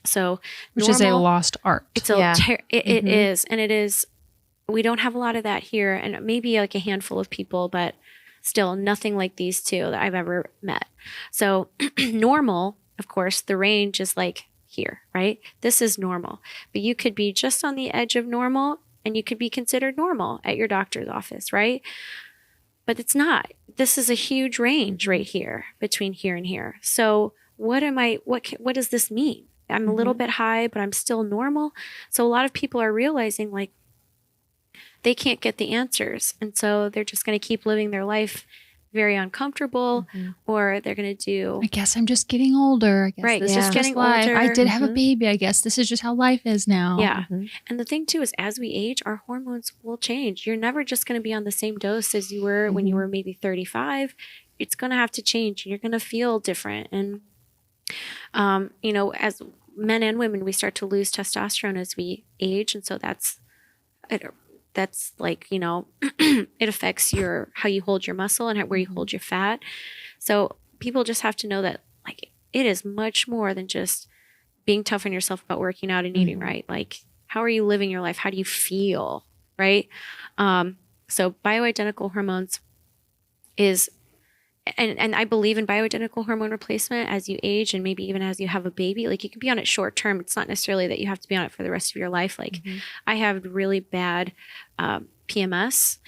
So which is a lost art. It's it is. And it is, we don't have a lot of that here, and maybe like a handful of people, but still nothing like these two that I've ever met. So normal, of course, the range is like here, right? This is normal, but you could be just on the edge of normal, and you could be considered normal at your doctor's office, right? But it's not. This is a huge range right here between here and here. So what does this mean? I'm a little bit high, but I'm still normal. So a lot of people are realizing like they can't get the answers. And so they're just going to keep living their life very uncomfortable, or they're going to do, I guess I'm just getting older. I guess right. This is getting life. older. I did have a baby. I guess this is just how life is now. Yeah. And the thing too is, as we age, our hormones will change. You're never just going to be on the same dose as you were when you were maybe 35. It's going to have to change. You're going to feel different. And, as men and women, we start to lose testosterone as we age. And so that's like, it affects how you hold your muscle and where you hold your fat. So people just have to know that like it is much more than just being tough on yourself about working out and eating right. Like, how are you living your life? How do you feel? Right. So bioidentical hormones is, and I believe in bioidentical hormone replacement as you age, and maybe even as you have a baby. Like, you can be on it short term. It's not necessarily that you have to be on it for the rest of your life. Like I have really bad PMS.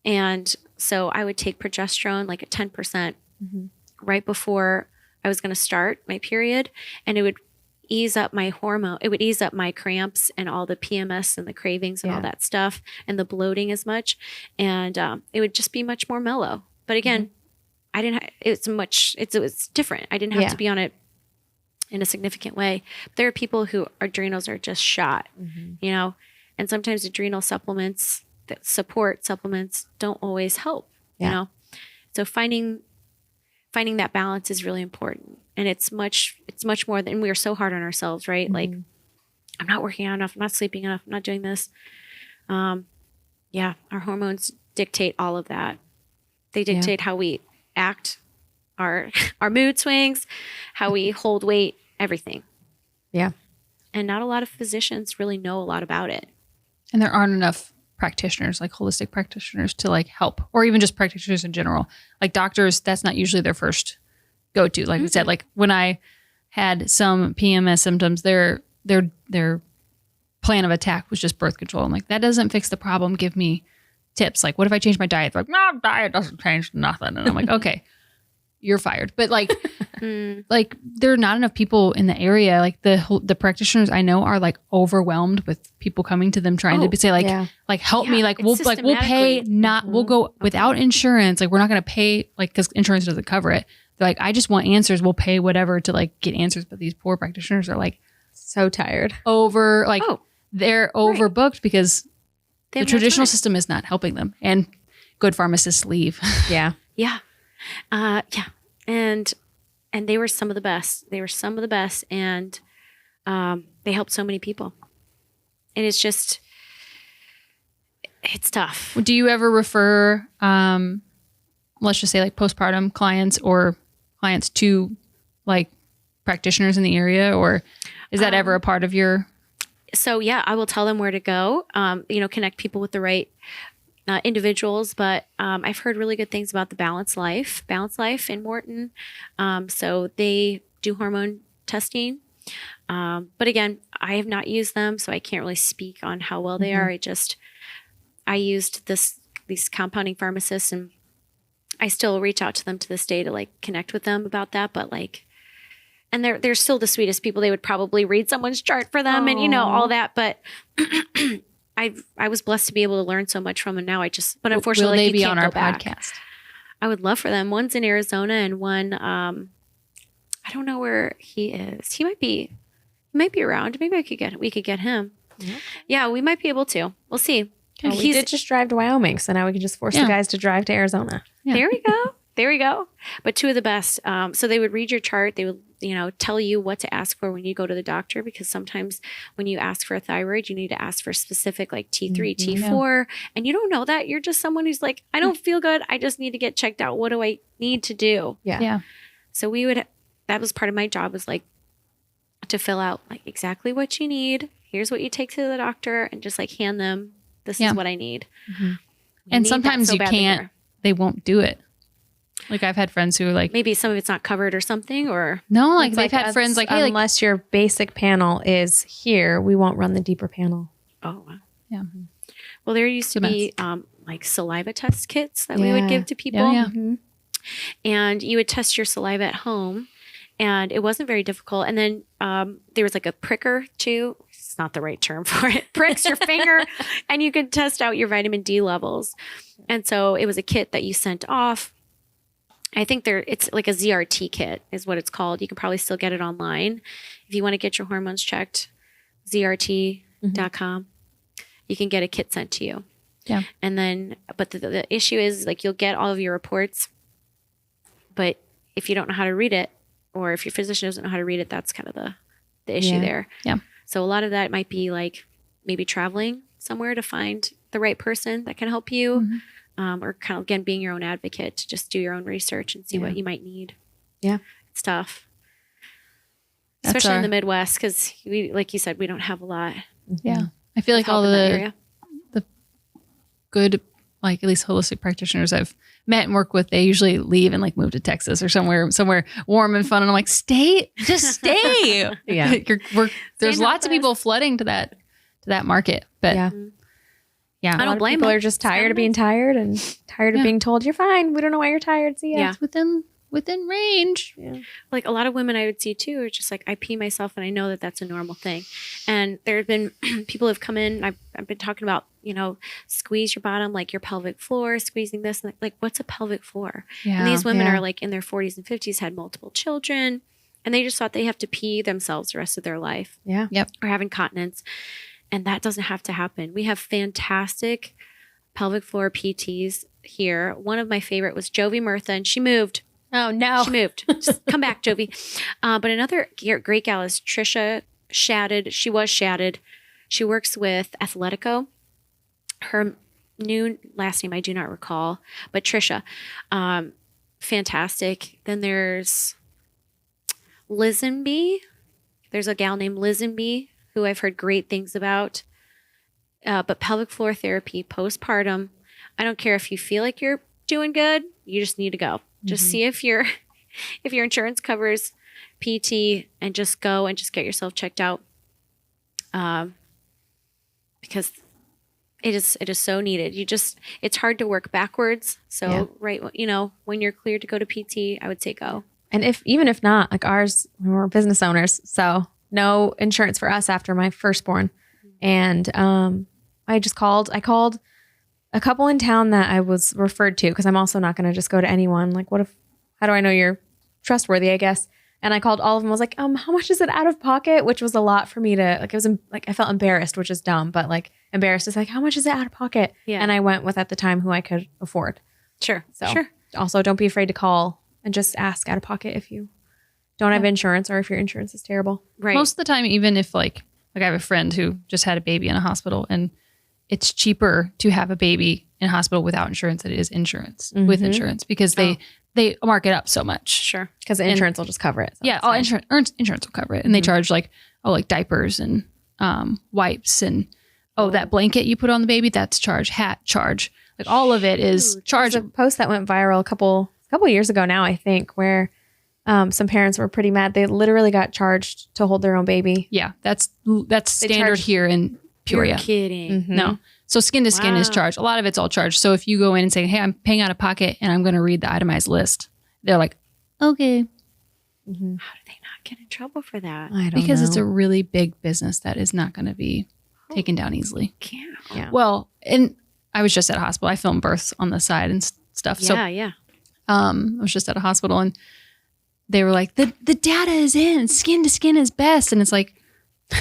And so I would take progesterone like at 10% right before I was going to start my period. And it would ease up my hormone. It would ease up my cramps and all the PMS and the cravings and all that stuff, and the bloating as much. And it would just be much more mellow. But again, it was different. I didn't have to be on it in a significant way. But there are people who adrenals are just shot, and sometimes adrenal supplements, support supplements, don't always help, So finding that balance is really important. And it's much more than, we are so hard on ourselves, right? Like, I'm not working out enough. I'm not sleeping enough. I'm not doing this. Our hormones dictate all of that. They dictate how we act, our mood swings, how we hold weight, everything. Yeah. And not a lot of physicians really know a lot about it. And there aren't enough practitioners, like holistic practitioners to like help, or even just practitioners in general. Like doctors, that's not usually their first go-to. Like I said, like when I had some PMS symptoms, their plan of attack was just birth control. I'm like, that doesn't fix the problem. Give me tips. Like, what if I change my diet? They're like, no, diet doesn't change nothing. And I'm like, okay, you're fired. But like, like there are not enough people in the area. Like the practitioners I know are like overwhelmed with people coming to them trying to say like help me. Like we'll pay we'll go without insurance. Like we're not going to pay like because insurance doesn't cover it. They're like, I just want answers. We'll pay whatever to like get answers. But these poor practitioners are like so tired, they're overbooked because the traditional system is not helping them, and good pharmacists leave. Yeah. And they were some of the best. And they helped so many people. And it's just, it's tough. Do you ever refer, let's just say like postpartum clients or clients to like practitioners in the area, or is that ever a part of your? So yeah, I will tell them where to go, connect people with the right individuals, but I've heard really good things about the Balance Life in Morton. So they do hormone testing. But again, I have not used them, so I can't really speak on how well they are. I used these compounding pharmacists, and I still reach out to them to this day to like connect with them about that. But like, and they're still the sweetest people. They would probably read someone's chart for them and all that. But I was blessed to be able to learn so much from them. Now but unfortunately, will they be can't on our go back. podcast? I would love for them. One's in Arizona and one, I don't know where he is. He might be around. Maybe we could get him. Yeah, we might be able to. We'll see. Well, we did just drive to Wyoming, so now we can just force the guys to drive to Arizona. Yeah. There we go. But two of the best. So they would read your chart. They would, tell you what to ask for when you go to the doctor, because sometimes when you ask for a thyroid, you need to ask for specific like T3, T4, and you don't know that. You're just someone who's like, I don't feel good. I just need to get checked out. What do I need to do? Yeah. So that was part of my job, was like to fill out like exactly what you need. Here's what you take to the doctor, and just like hand them, this is what I need. And sometimes you can't, they won't do it. Like I've had friends who are like, maybe some of it's not covered or something, or no, like they've had friends like, hey, unless your basic panel is here, we won't run the deeper panel. Oh, wow. Yeah. Well, there used to be like saliva test kits that we would give to people. And you would test your saliva at home, and it wasn't very difficult. And then there was like a pricker too. It's not the right term for it. Pricks your finger, and you could test out your vitamin D levels. And so it was a kit that you sent off. I think it's like a ZRT kit is what it's called. You can probably still get it online. If you want to get your hormones checked, ZRT.com, you can get a kit sent to you. Yeah. And then, but the issue is like, you'll get all of your reports, but if you don't know how to read it, or if your physician doesn't know how to read it, that's kind of the issue there. Yeah. So a lot of that might be like maybe traveling somewhere to find the right person that can help you. Or kind of, again, being your own advocate to just do your own research and see what you might need. Yeah. It's tough. Especially in the Midwest, because we, like you said, we don't have a lot. Yeah. I feel like all the good, like at least holistic practitioners I've met and worked with, they usually leave and like move to Texas or somewhere warm and fun. And I'm like, just stay. There's lots of people flooding to that market, but yeah, I don't blame people them. are just tired of being tired and tired of being told you're fine. We don't know why you're tired. See ya. Yeah. It's within range. Yeah. Like a lot of women I would see too are just like, I pee myself and I know that that's a normal thing. And there have been people have come in. I've been talking about, squeeze your bottom, like your pelvic floor, squeezing this. And like, what's a pelvic floor? Yeah. And these women are like in their 40s and 50s, had multiple children, and they just thought they have to pee themselves the rest of their life. Yeah. Yep. Or have incontinence. And that doesn't have to happen. We have fantastic pelvic floor PTs here. One of my favorite was Jovi Murtha, and she moved. Oh, no. She moved. Just come back, Jovi. But another great gal is Trisha Shatted. She was Shatted. She works with Athletico. Her new last name I do not recall, but Trisha. Fantastic. Then there's Lizenby. There's a gal named Lizenby who I've heard great things about. But pelvic floor therapy, postpartum, I don't care if you feel like you're doing good, you just need to go. Just see if your insurance covers PT, and just go and just get yourself checked out. Because it is so needed. It's hard to work backwards. So right, when you're cleared to go to PT, I would say go. And even if not, like ours, we're business owners, so no insurance for us after my firstborn. And I called a couple in town that I was referred to, because I'm also not going to just go to anyone. Like, how do I know you're trustworthy, I guess? And I called all of them. I was like, how much is it out of pocket? Which was a lot for me to, like, I felt embarrassed, which is dumb, but like embarrassed is like, how much is it out of pocket? Yeah. And I went with at the time who I could afford. Sure. So also don't be afraid to call and just ask out of pocket if you don't have insurance, or if your insurance is terrible. Right. Most of the time, even if like I have a friend who just had a baby in a hospital, and it's cheaper to have a baby in a hospital without insurance than it is insurance with insurance, because they mark it up so much. Sure. Because the insurance will just cover it. So all insurance will cover it. And they charge like diapers and wipes, and that blanket you put on the baby, that's charge, hat charge. Like all of it is charged. There's a post that went viral a couple years ago now, I think, where some parents were pretty mad. They literally got charged to hold their own baby. Yeah, that's standard here in Peoria. You're kidding. No. So skin to skin is charged. A lot of it's all charged. So if you go in and say, hey, I'm paying out of pocket and I'm going to read the itemized list, they're like, okay. How do they not get in trouble for that? I don't because know. it's a really big business that is not going to be taken down easily. Yeah. Well, and I was just at a hospital. I filmed births on the side and stuff. Yeah. I was just at a hospital, and they were like, the data is in. Skin to skin is best. And it's like,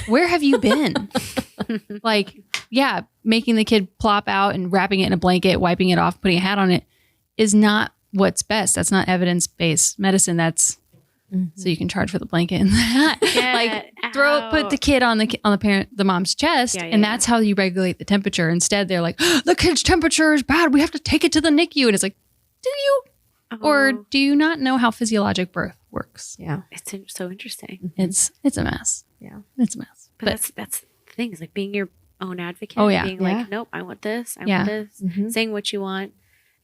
where have you been? Like, yeah, making the kid plop out and wrapping it in a blanket, wiping it off, putting a hat on it is not what's best. That's not evidence-based medicine. That's so you can charge for the blanket and the hat. Put the kid on the mom's chest, and that's how you regulate the temperature. Instead, they're like, the kid's temperature is bad. We have to take it to the NICU. And it's like, do you? Or do you not know how physiologic birth works? Yeah. It's so interesting. It's a mess. Yeah. It's a mess. But that's the thing, is like being your own advocate. Oh, yeah. Being like, nope, I want this. I want this. Saying what you want.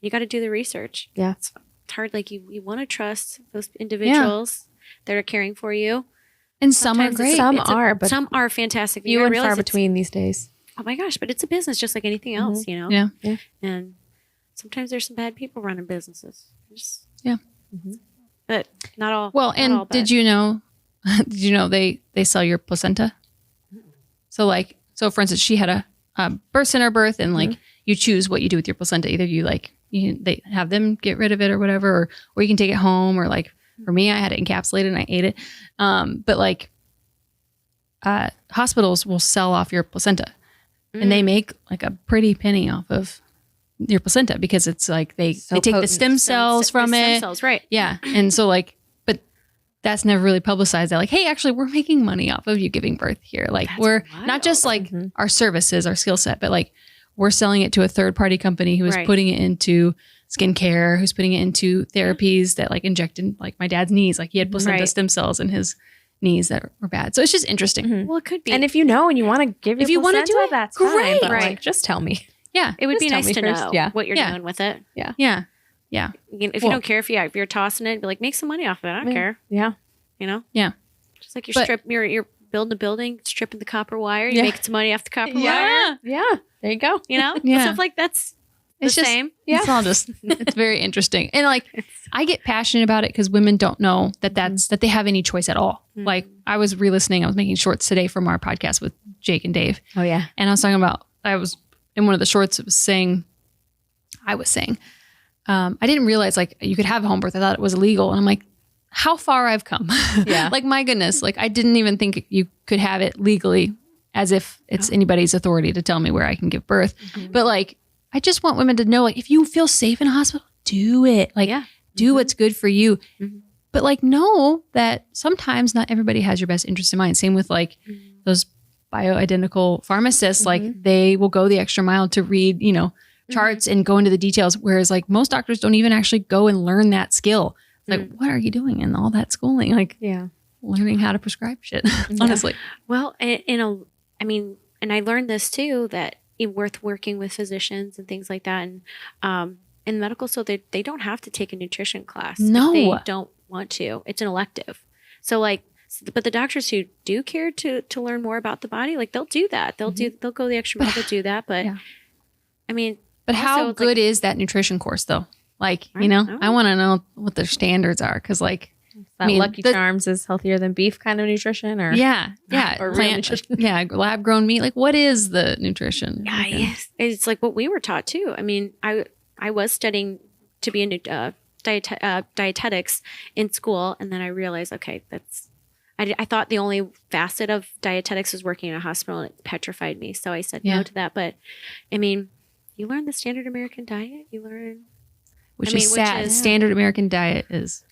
You got to do the research. Yeah. It's hard. Like you want to trust those individuals that are caring for you. And some are great. But some are fantastic. Few and far between these days. Oh my gosh. But it's a business just like anything else, you know? Yeah. And sometimes there's some bad people running businesses. But not all. Well, and all bad. did you know they sell your placenta? So for instance, she had a birth center birth, and like you choose what you do with your placenta. Either they have them get rid of it or whatever, or you can take it home, or like for me, I had it encapsulated and I ate it. But like hospitals will sell off your placenta, and they make like a pretty penny off of your placenta, because it's like they take the stem cells from it. Stem cells, right. Yeah. And so like, but that's never really publicized. They're like, hey, actually we're making money off of you giving birth here. Like we're not just like our services, our skill set, but like we're selling it to a third party company who is putting it into skincare, who's putting it into therapies that like inject in like my dad's knees. Like he had placenta stem cells in his knees that were bad. So it's just interesting. Well, it could be. And if you know and you want to give your placenta, do it, that's great. Fine, but like, just tell me. Yeah. It would be Just nice to tell me know first. what you're doing with it. Yeah. If you don't care if you're tossing it, be like, make some money off of it. I don't care. Yeah. You know? Yeah. Just like you're building a building, stripping the copper wire, you make some money off the copper wire. Yeah. There you go. You know? Yeah. Stuff like that's the same. Yeah. It's all just, it's very interesting. And like, I get passionate about it because women don't know that they have any choice at all. Like I was re-listening, I was making shorts today from our podcast with Jake and Dave. Oh yeah. And I was talking about, I was in one of the shorts, I was saying, I didn't realize like you could have a home birth. I thought it was illegal. And I'm like, how far I've come. Yeah. Like my goodness, like I didn't even think you could have it legally, as if it's anybody's authority to tell me where I can give birth. But like, I just want women to know, like, if you feel safe in a hospital, do it. Like do what's good for you. But like, know that sometimes not everybody has your best interest in mind. Same with like those bioidentical pharmacists, like they will go the extra mile to read, charts and go into the details. Whereas like most doctors don't even actually go and learn that skill. Like, what are you doing in all that schooling? Like learning how to prescribe shit, honestly. Well, and I learned this too, that worth working with physicians and things like that. And in medical school, they don't have to take a nutrition class. No. If they don't want to. It's an elective. So like, but the doctors who do care to learn more about the body, like they'll do that. They'll go the extra mile to do that. But I mean, but how good is that nutrition course though? Like, I want to know what their standards are. Cause like, Lucky Charms is healthier than beef kind of nutrition, or or real nutrition. Lab grown meat. Like, what is the nutrition? It's like what we were taught too. I mean, I was studying to be a dietetics in school, and then I realized, okay, I thought the only facet of dietetics was working in a hospital, and it petrified me. So I said no to that. But I mean, you learn the standard American diet. You learn, which is sad. Standard American diet is.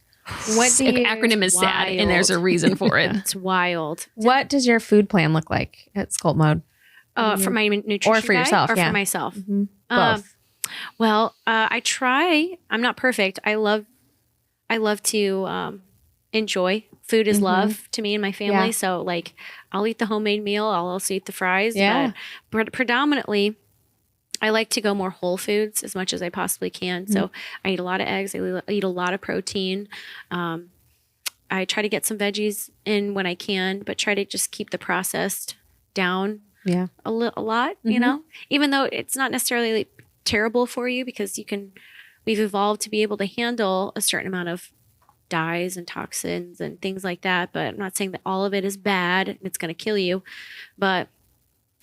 What the acronym is sad, and there's a reason for it. It's wild. What does your food plan look like at Sculpt Mode? For my nutrition or for yourself, or for myself? Mm-hmm. Both. Well, I try. I'm not perfect. I love to enjoy. Food is love to me and my family. Yeah. So like, I'll eat the homemade meal. I'll also eat the fries. Yeah. But predominantly, I like to go more whole foods as much as I possibly can. So I eat a lot of eggs. I eat a lot of protein. I try to get some veggies in when I can, but try to just keep the processed down a lot, you know, even though it's not necessarily terrible for you, because we've evolved to be able to handle a certain amount of dyes and toxins and things like that. But I'm not saying that all of it is bad and it's going to kill you, but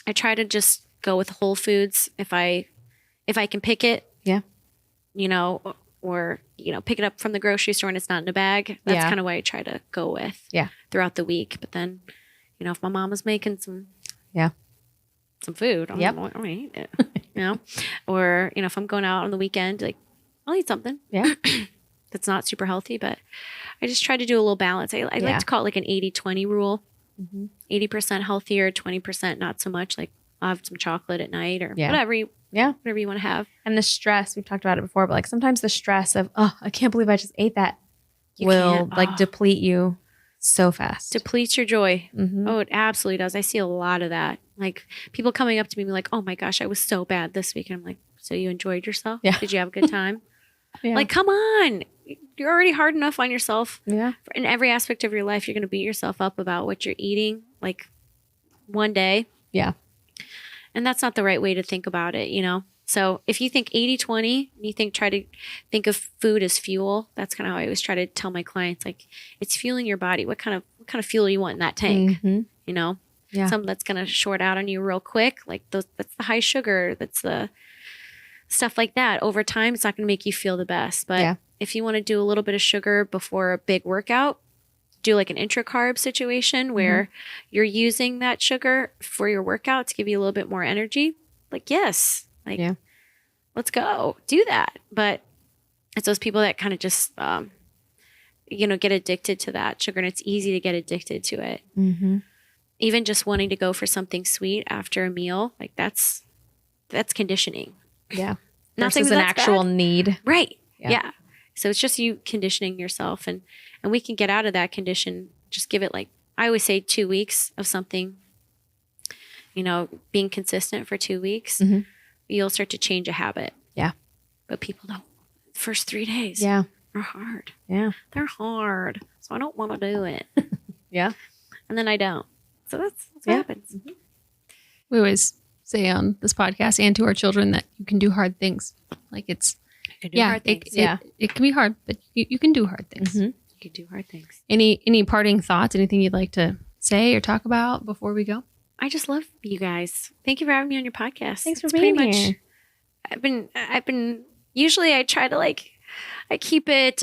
I try to just go with whole foods if I can pick it, or pick it up from the grocery store and it's not in a bag. That's kind of what I try to go with throughout the week. But then, if my mom is making some food, I'll eat it, or if I'm going out on the weekend, like I'll eat something that's not super healthy, but I just try to do a little balance. I like to call it like an 80-20 rule. 80% healthier, 20% not so much. Like I'll have some chocolate at night or whatever you want to have. And the stress, we've talked about it before, but like sometimes the stress of, I can't believe I just ate that will deplete you so fast. Depletes your joy. Oh, it absolutely does. I see a lot of that. Like people coming up to me and be like, oh my gosh, I was so bad this week. And I'm like, so you enjoyed yourself? Yeah. Did you have a good time? Like, come on. You're already hard enough on yourself. Yeah. In every aspect of your life, you're going to beat yourself up about what you're eating like one day. Yeah. And that's not the right way to think about it, So if you think 80-20, you try to think of food as fuel. That's kind of how I always try to tell my clients, like it's fueling your body. What kind of fuel do you want in that tank? Something that's going to short out on you real quick. Like that's the high sugar. That's the stuff like that. Over time, it's not going to make you feel the best. But if you want to do a little bit of sugar before a big workout, do like an intra-carb situation where you're using that sugar for your workout to give you a little bit more energy. Like, yes, let's go do that. But it's those people that kind of just, get addicted to that sugar, and it's easy to get addicted to it. Even just wanting to go for something sweet after a meal, like that's conditioning. Yeah. Nothing is an actual need. Right. Yeah. So it's just you conditioning yourself, and we can get out of that condition. Just give it, like I always say, 2 weeks of something, being consistent for 2 weeks, you'll start to change a habit. Yeah. But people don't. First 3 days. Yeah. Are hard. Yeah. They're hard. So I don't want to do it. Yeah. And then I don't. So that's what happens. We always say on this podcast and to our children that you can do hard things. Like it's, it can be hard, but you can do hard things. You can do hard things. Any parting thoughts? Anything you'd like to say or talk about before we go? I just love you guys. Thank you for having me on your podcast. Thanks for being here. I've been usually I try to I keep it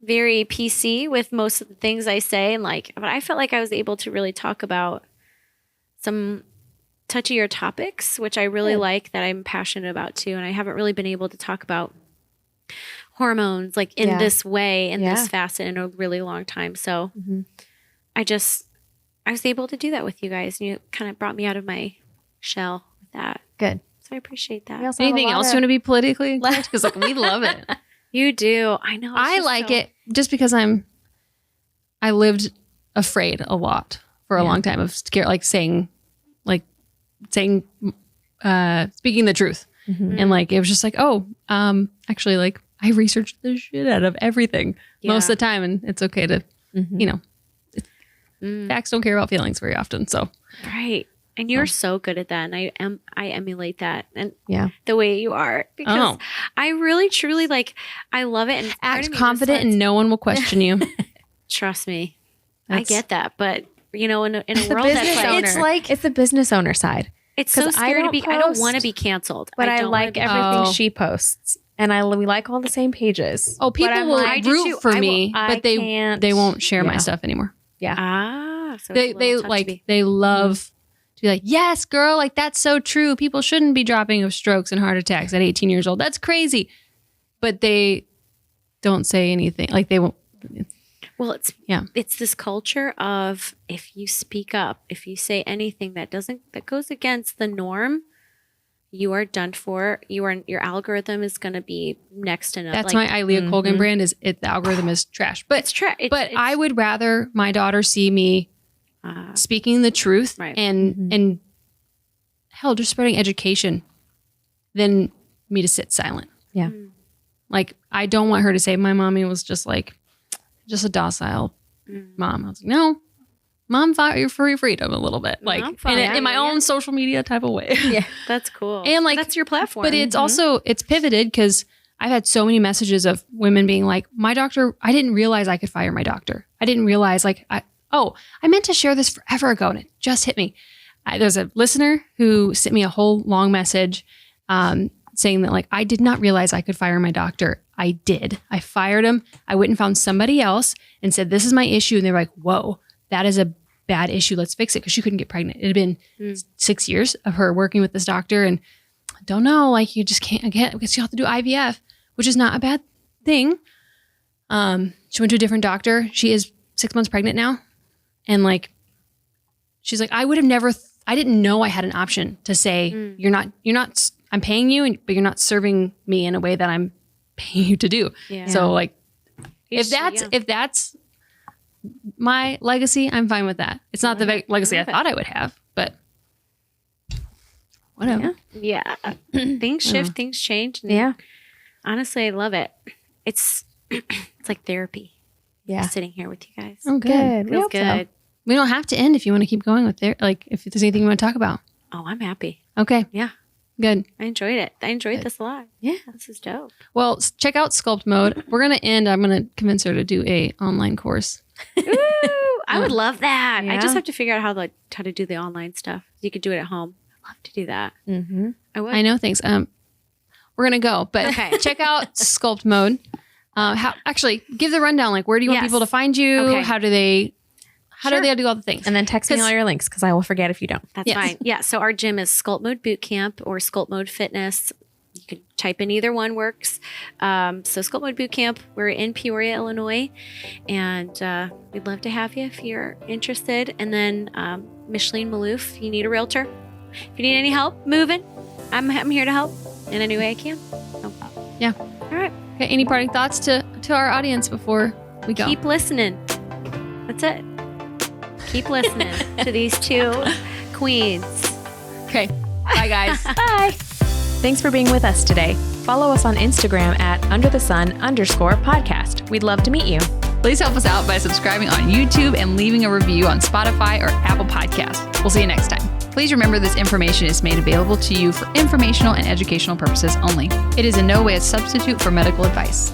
very PC with most of the things I say, and but I felt like I was able to really talk about some touchier topics, which I really like, that I'm passionate about too. And I haven't really been able to talk about hormones in this way, in this facet, in a really long time. So I was able to do that with you guys, and you kind of brought me out of my shell with that. Good. So I appreciate that. Anything else you want to be politically incorrect? Because we love it. You do. I know. I like it just because I lived afraid a lot for a long time of scare, saying saying, speaking the truth. And like, it was just like, actually, like, I researched the shit out of everything most of the time. And it's okay to, facts don't care about feelings very often. So. Right. And you're so good at that. And I emulate that and the way you are, because I really, truly I love it. And act confident and no one will question you. Trust me. I get that. But in a world that's it's the business owner side. It's so scary to be, I don't want to be canceled. But I like everything she posts. And we like all the same pages. Oh, people will root for me, but they won't share my stuff anymore. Yeah. So they love to be like, yes, girl, like that's so true. People shouldn't be dropping of strokes and heart attacks at 18 years old. That's crazy. But they don't say anything. Like they won't. Well, it's this culture of if you speak up, if you say anything that goes against the norm, you are done for. Your algorithm is going to be next to nothing. That's my Ilea Colgan brand. The algorithm is trash, but it's trash. But I would rather my daughter see me speaking the truth and hell, just spreading education than me to sit silent. Yeah, like I don't want her to say my mommy was just a docile mom. I was like, no. Mom fought for your freedom a little bit, like in my own social media type of way. Yeah, that's cool. And like that's your platform. But it's also it's pivoted because I've had so many messages of women being like, "My doctor, I didn't realize I could fire my doctor. I didn't realize I meant to share this forever ago, and it just hit me." There's a listener who sent me a whole long message saying that like I did not realize I could fire my doctor. I did. I fired him. I went and found somebody else and said, "This is my issue," and they're like, "Whoa. That is a bad issue. Let's fix it." Because she couldn't get pregnant. It had been 6 years of her working with this doctor. And I don't know, like you just can't get, because you have to do IVF, which is not a bad thing. She went to a different doctor. She is 6 months pregnant now. And like, she's like, I would have never, I didn't know I had an option to say, you're not, I'm paying you, but you're not serving me in a way that I'm paying you to do. Yeah. So like, if that's my legacy, I'm fine with that. It's not the legacy I thought I would have, but whatever. Yeah. Things shift, things change. And honestly, I love it. It's like therapy. Yeah. Just sitting here with you guys. Oh, good. Feels good. So. We don't have to end if you want to keep going with if there's anything you want to talk about. Oh, I'm happy. Okay. Yeah. Good. I enjoyed it. I enjoyed this a lot. Yeah. This is dope. Well, check out Sculpt Mode. We're going to end. I'm going to convince her to do a online course. Ooh, I would love that. Yeah. I just have to figure out how to do the online stuff. You could do it at home. I'd love to do that. Mm-hmm. I know things. We're going to go, but check out Sculpt Mode. Actually, give the rundown. Like, where do you want people to find you? Okay. How do they do all the things? And then text me all your links because I will forget if you don't. That's fine. Yeah. So our gym is Sculpt Mode Bootcamp or Sculpt Mode Fitness. You could type in either one works. So Sculpt Mode Bootcamp, we're in Peoria, Illinois. And we'd love to have you if you're interested. And then Michy Maloof, you need a realtor. If you need any help moving, I'm here to help in any way I can. So. Yeah. All right. Okay, any parting thoughts to our audience before we go? Keep listening. That's it. Keep listening to these two queens. Okay. Bye, guys. Bye. Thanks for being with us today. Follow us on Instagram at @underthesun_podcast. We'd love to meet you. Please help us out by subscribing on YouTube and leaving a review on Spotify or Apple Podcasts. We'll see you next time. Please remember this information is made available to you for informational and educational purposes only. It is in no way a substitute for medical advice.